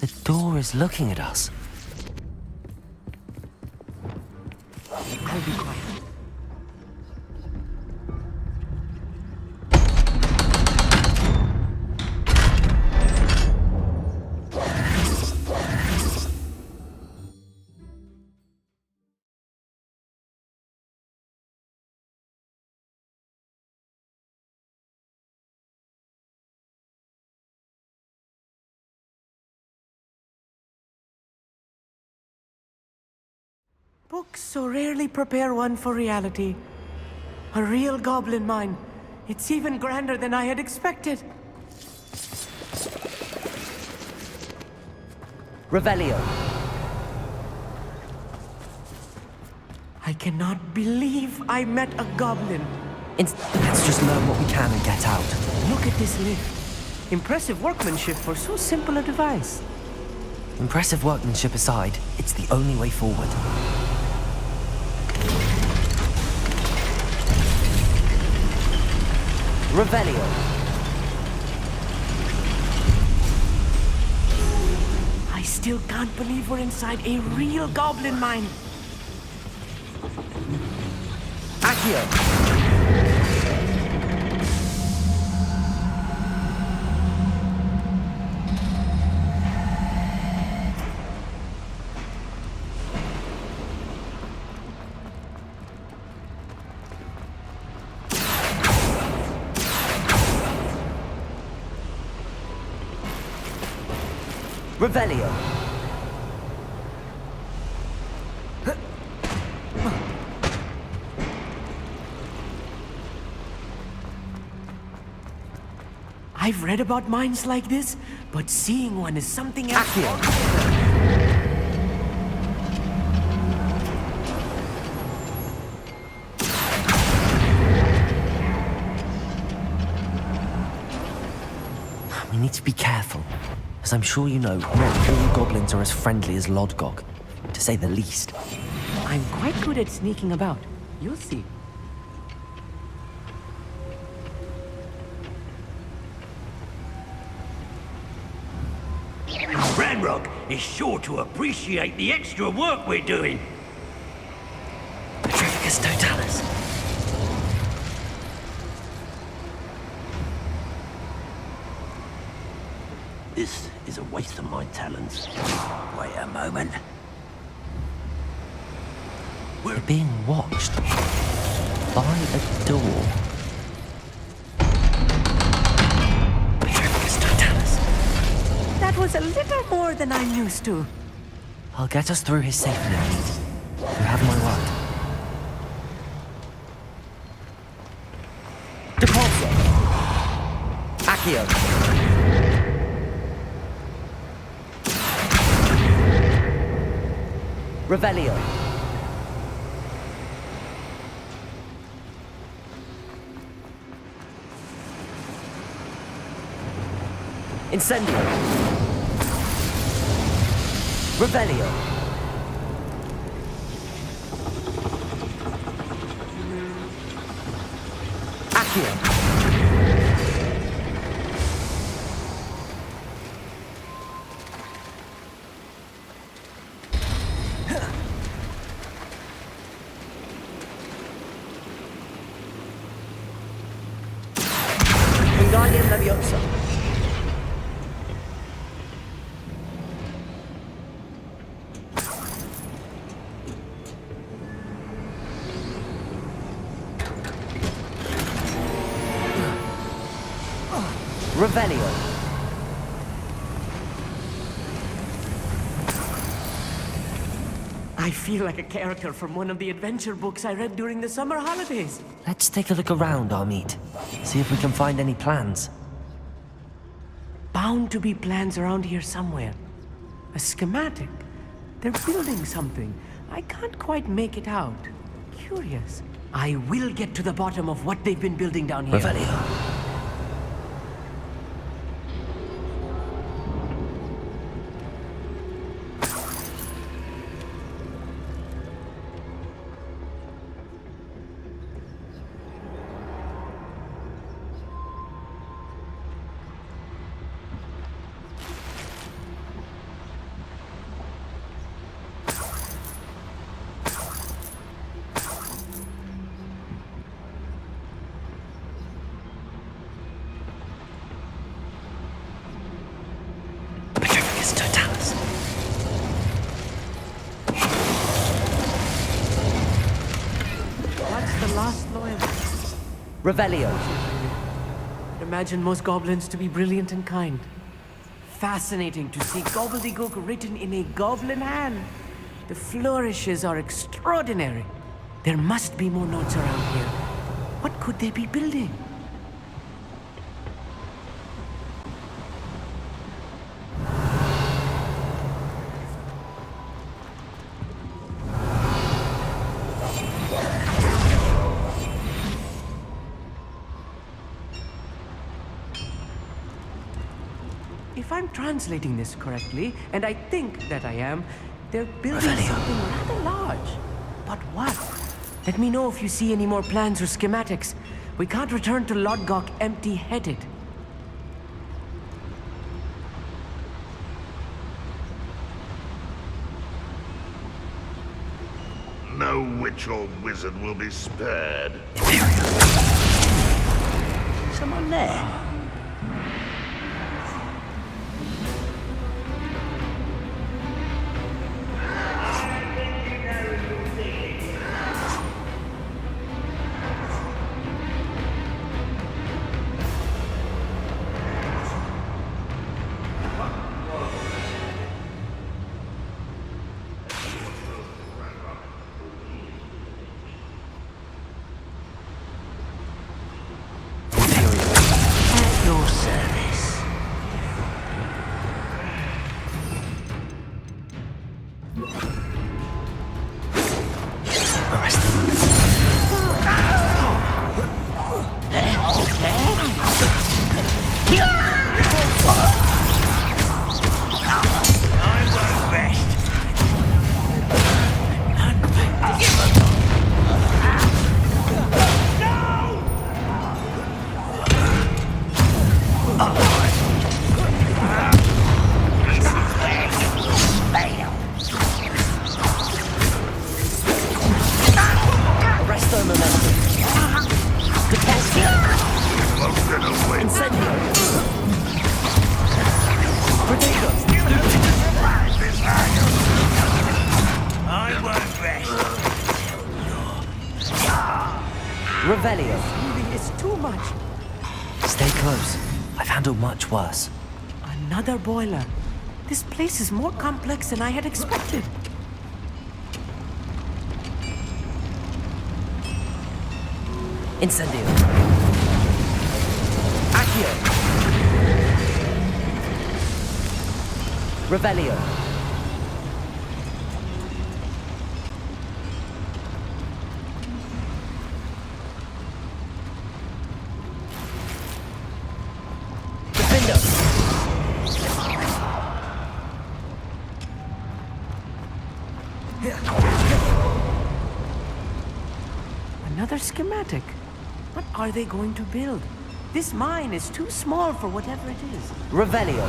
The door is looking at us. I'll be quiet. Books so rarely prepare one for reality. A real goblin mine. It's even grander than I had expected. Revelio. I cannot believe I met a goblin. Let's just learn what we can and get out. Look at this lift. Impressive workmanship for so simple a device. Impressive workmanship aside, it's the only way forward. Revelio. I still can't believe we're inside a real goblin mine. Accio. Revelio. I've read about mines like this, but seeing one is something else. We need to be careful. As I'm sure you know, not all goblins are as friendly as Lodgok, to say the least. I'm quite good at sneaking about. You'll see. Ranrock is sure to appreciate the extra work we're doing. Petrificus Totalis. This is a waste of my talents. Wait a moment. We're being watched by a door. Petrificus Totalis. That was a little more than I'm used to. I'll get us through his safety needs. You have my word. Deposit. Accio. Revelio. Incendio. Revelio. Accio. Wingardium Leviosa. Revelio. I feel like a character from one of the adventure books I read during the summer holidays. Let's take a look around, Amit. See if we can find any plans. Bound to be plans around here somewhere. A schematic. They're building something. I can't quite make it out. Curious. I will get to the bottom of what they've been building down here. Revelio. Petrificus Totalis. What's the last loyalty? Revelio. Imagine most goblins to be brilliant and kind. Fascinating to see gobbledygook written in a goblin hand. The flourishes are extraordinary. There must be more notes around here. What could they be building? If I'm translating this correctly, and I think that I am, they're building something rather large. But what? Let me know if you see any more plans or schematics. We can't return to Lodgok empty-headed. No witch or wizard will be spared. Someone there. Revelio. Breathing is too much. Stay close. I've handled much worse. Another boiler. This place is more complex than I had expected. Incendio. Accio. Revelio. Defendo. Another schematic. What are they going to build? This mine is too small for whatever it is. Revelio.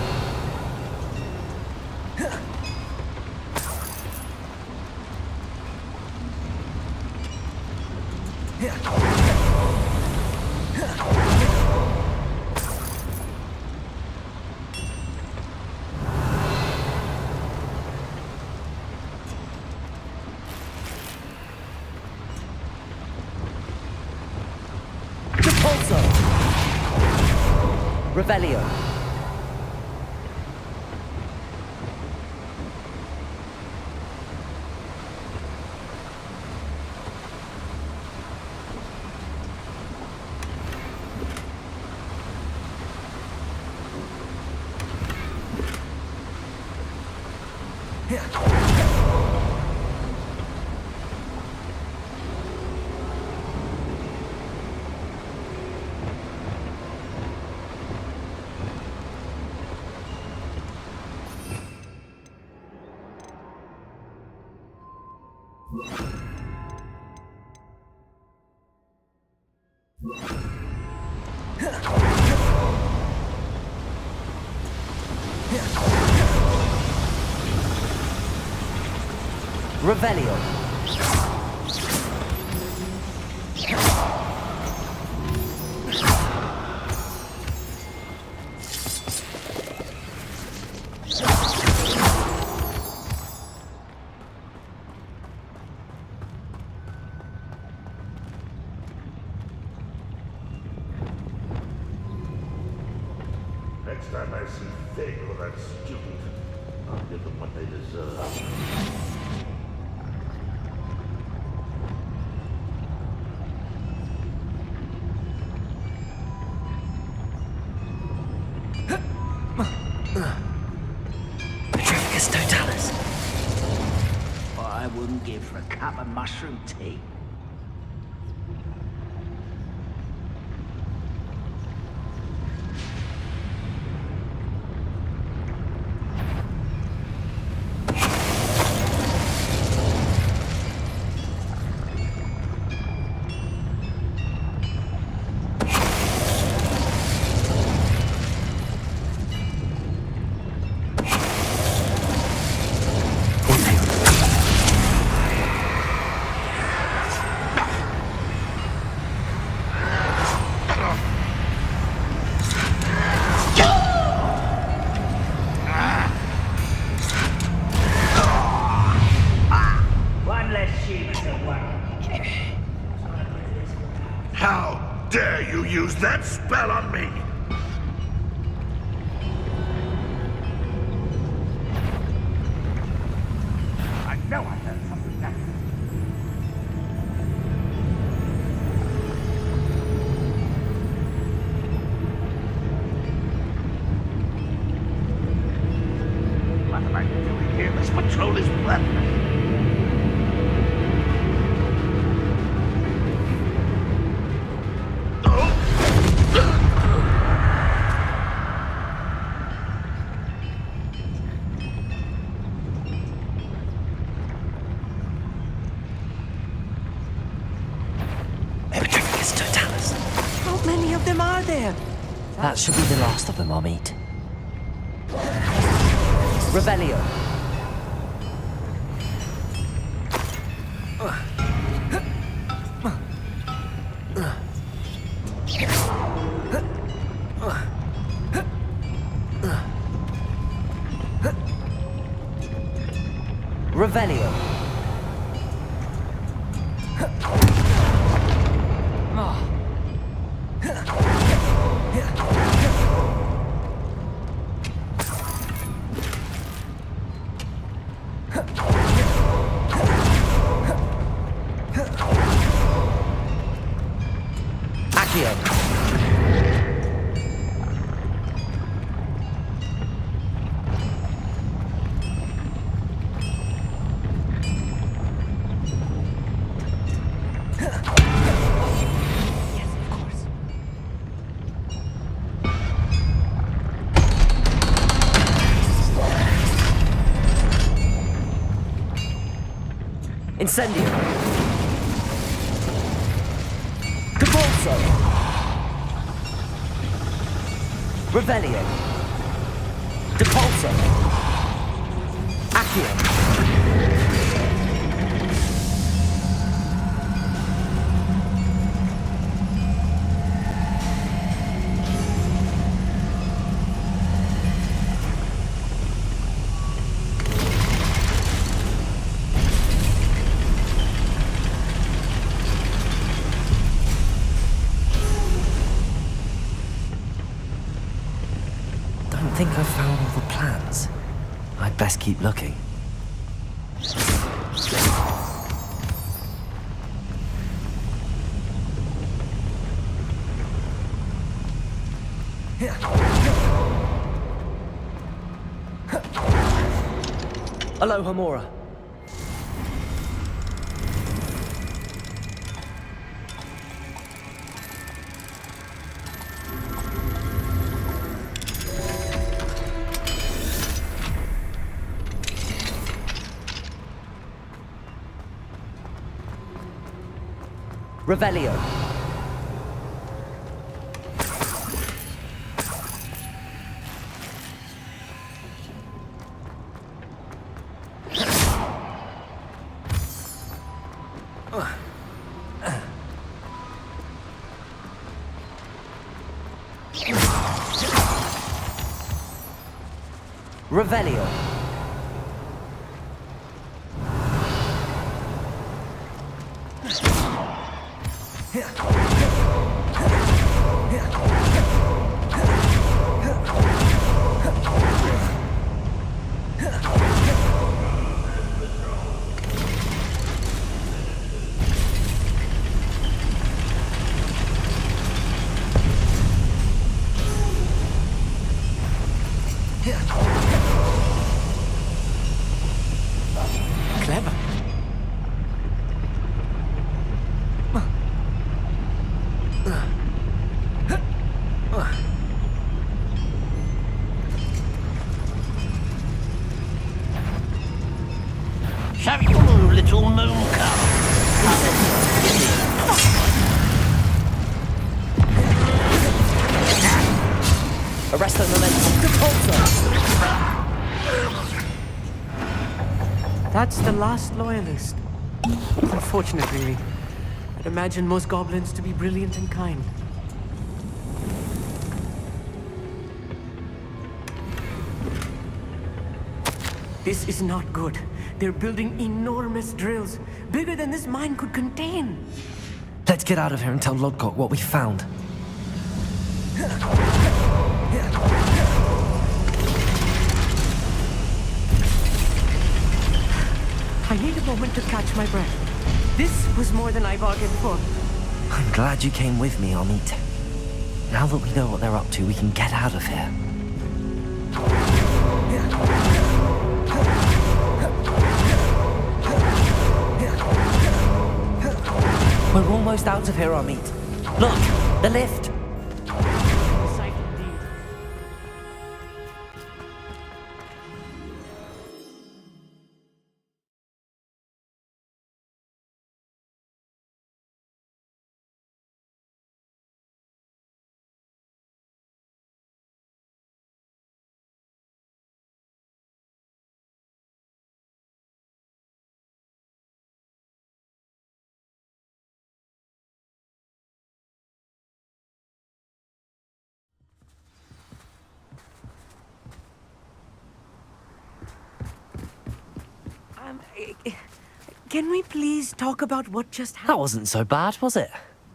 Revelio. Revelio. Next time I see Fig or that student, I'll give them what they deserve. What I wouldn't give for a cup of mushroom tea. How dare you use that spell on me? I know I heard something next. What am I doing here? This patrol is worthless. How many of them are there? That should be the last of them I'll meet. Revelio. Revelio. Incendio. Depulso. Revelio. Depulso. Accio. I think I've found all the plans. I'd best keep looking. Aloha Mora. Revelio. Revelio. Clever. Shut your little moon cup. Arresto momentum. Depulso. That's the last loyalist. Unfortunate, really. I'd imagine most goblins to be brilliant and kind. This is not good. They're building enormous drills, bigger than this mine could contain. Let's get out of here and tell Lodgok what we found. I need a moment to catch my breath. This was more than I bargained for. I'm glad you came with me, Amit. Now that we know what they're up to, we can get out of here. We're almost out of here, Amit. Look, the lift. Can we please talk about what just happened? That wasn't so bad, was it?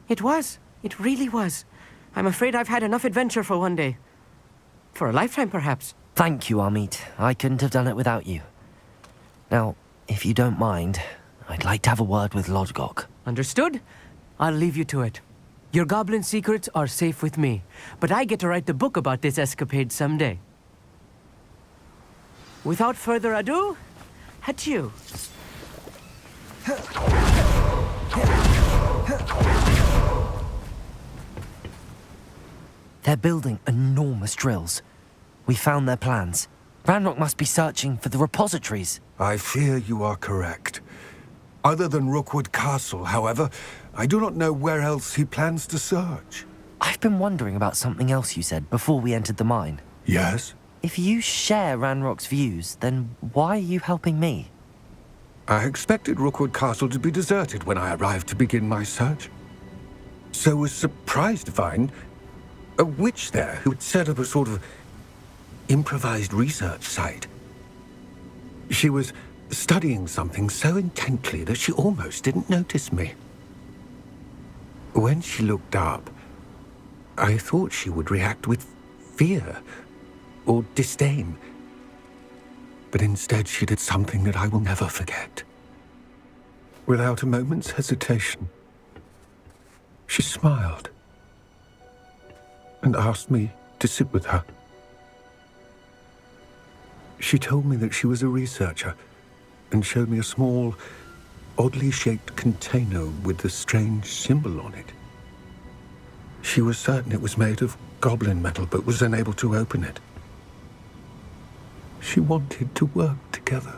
It was. It really was. I'm afraid I've had enough adventure for one day. For a lifetime, perhaps. Thank you, Amit. I couldn't have done it without you. Now, if you don't mind, I'd like to have a word with Lodgok. Understood? I'll leave you to it. Your goblin secrets are safe with me, but I get to write the book about this escapade someday. Without further ado, adieu. They're building enormous drills. We found their plans. Ranrock must be searching for the repositories. I fear you are correct. Other than Rookwood Castle, however, I do not know where else he plans to search. I've been wondering about something else you said before we entered the mine. Yes? If you share Ranrock's views, then why are you helping me? I expected Rookwood Castle to be deserted when I arrived to begin my search. So was surprised to find a witch there who had set up a sort of improvised research site. She was studying something so intently that she almost didn't notice me. When she looked up, I thought she would react with fear or disdain. But instead she did something that I will never forget. Without a moment's hesitation, she smiled and asked me to sit with her. She told me that she was a researcher and showed me a small, oddly shaped container with a strange symbol on it. She was certain it was made of goblin metal, but was unable to open it. She wanted to work together.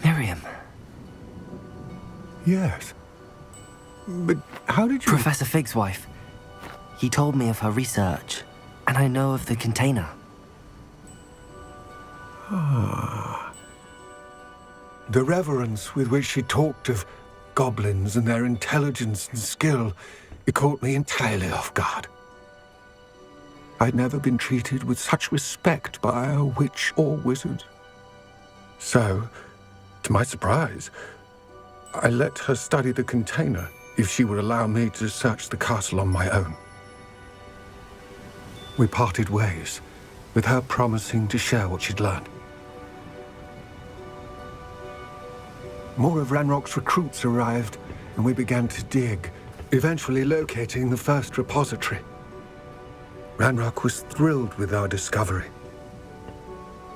Miriam. Yes. But how did you... Professor Fig's wife. He told me of her research, and I know of the container. Ah. The reverence with which she talked of goblins and their intelligence and skill, it caught me entirely off guard. I'd never been treated with such respect by a witch or wizard. So, to my surprise, I let her study the container if she would allow me to search the castle on my own. We parted ways, with her promising to share what she'd learned. More of Ranrock's recruits arrived, and we began to dig, eventually locating the first repository. Ranrock was thrilled with our discovery,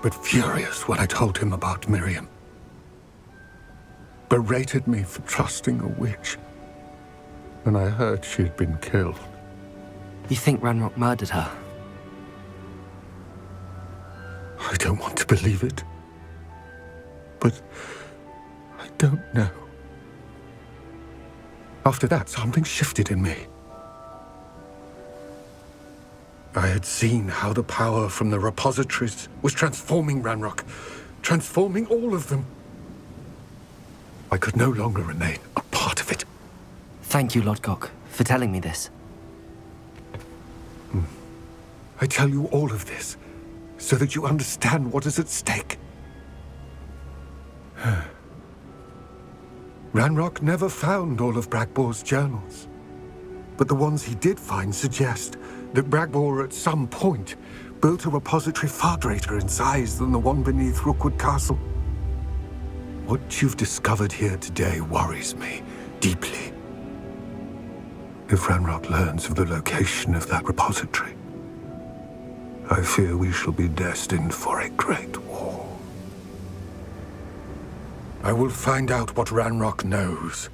but furious when I told him about Miriam. Berated me for trusting a witch, and I heard she'd been killed. You think Ranrock murdered her? I don't want to believe it, but I don't know. After that, something shifted in me. I had seen how the power from the repositories was transforming Ranrock, transforming all of them. I could no longer remain a part of it. Thank you, Lodgok, for telling me this. I tell you all of this so that you understand what is at stake. Ranrock never found all of Bragbor's journals, but the ones he did find suggest that Bragbor at some point built a repository far greater in size than the one beneath Rookwood Castle. What you've discovered here today worries me deeply. If Ranrock learns of the location of that repository, I fear we shall be destined for a great war. I will find out what Ranrock knows.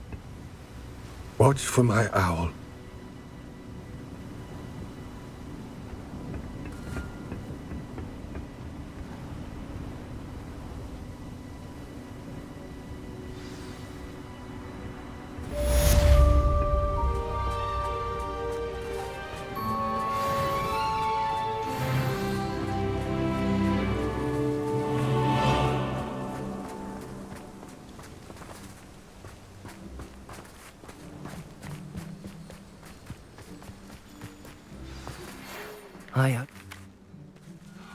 Watch for my owl.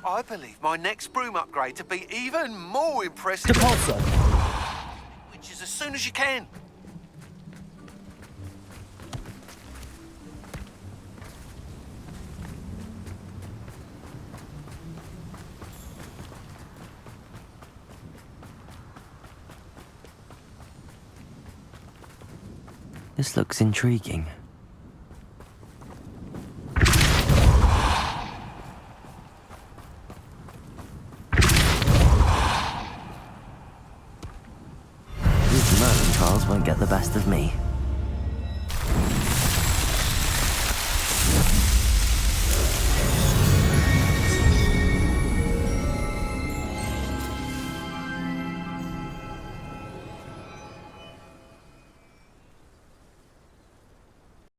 I believe my next broom upgrade to be even more impressive. Depulso! Which is as soon as you can. This looks intriguing. These murder trials won't get the best of me.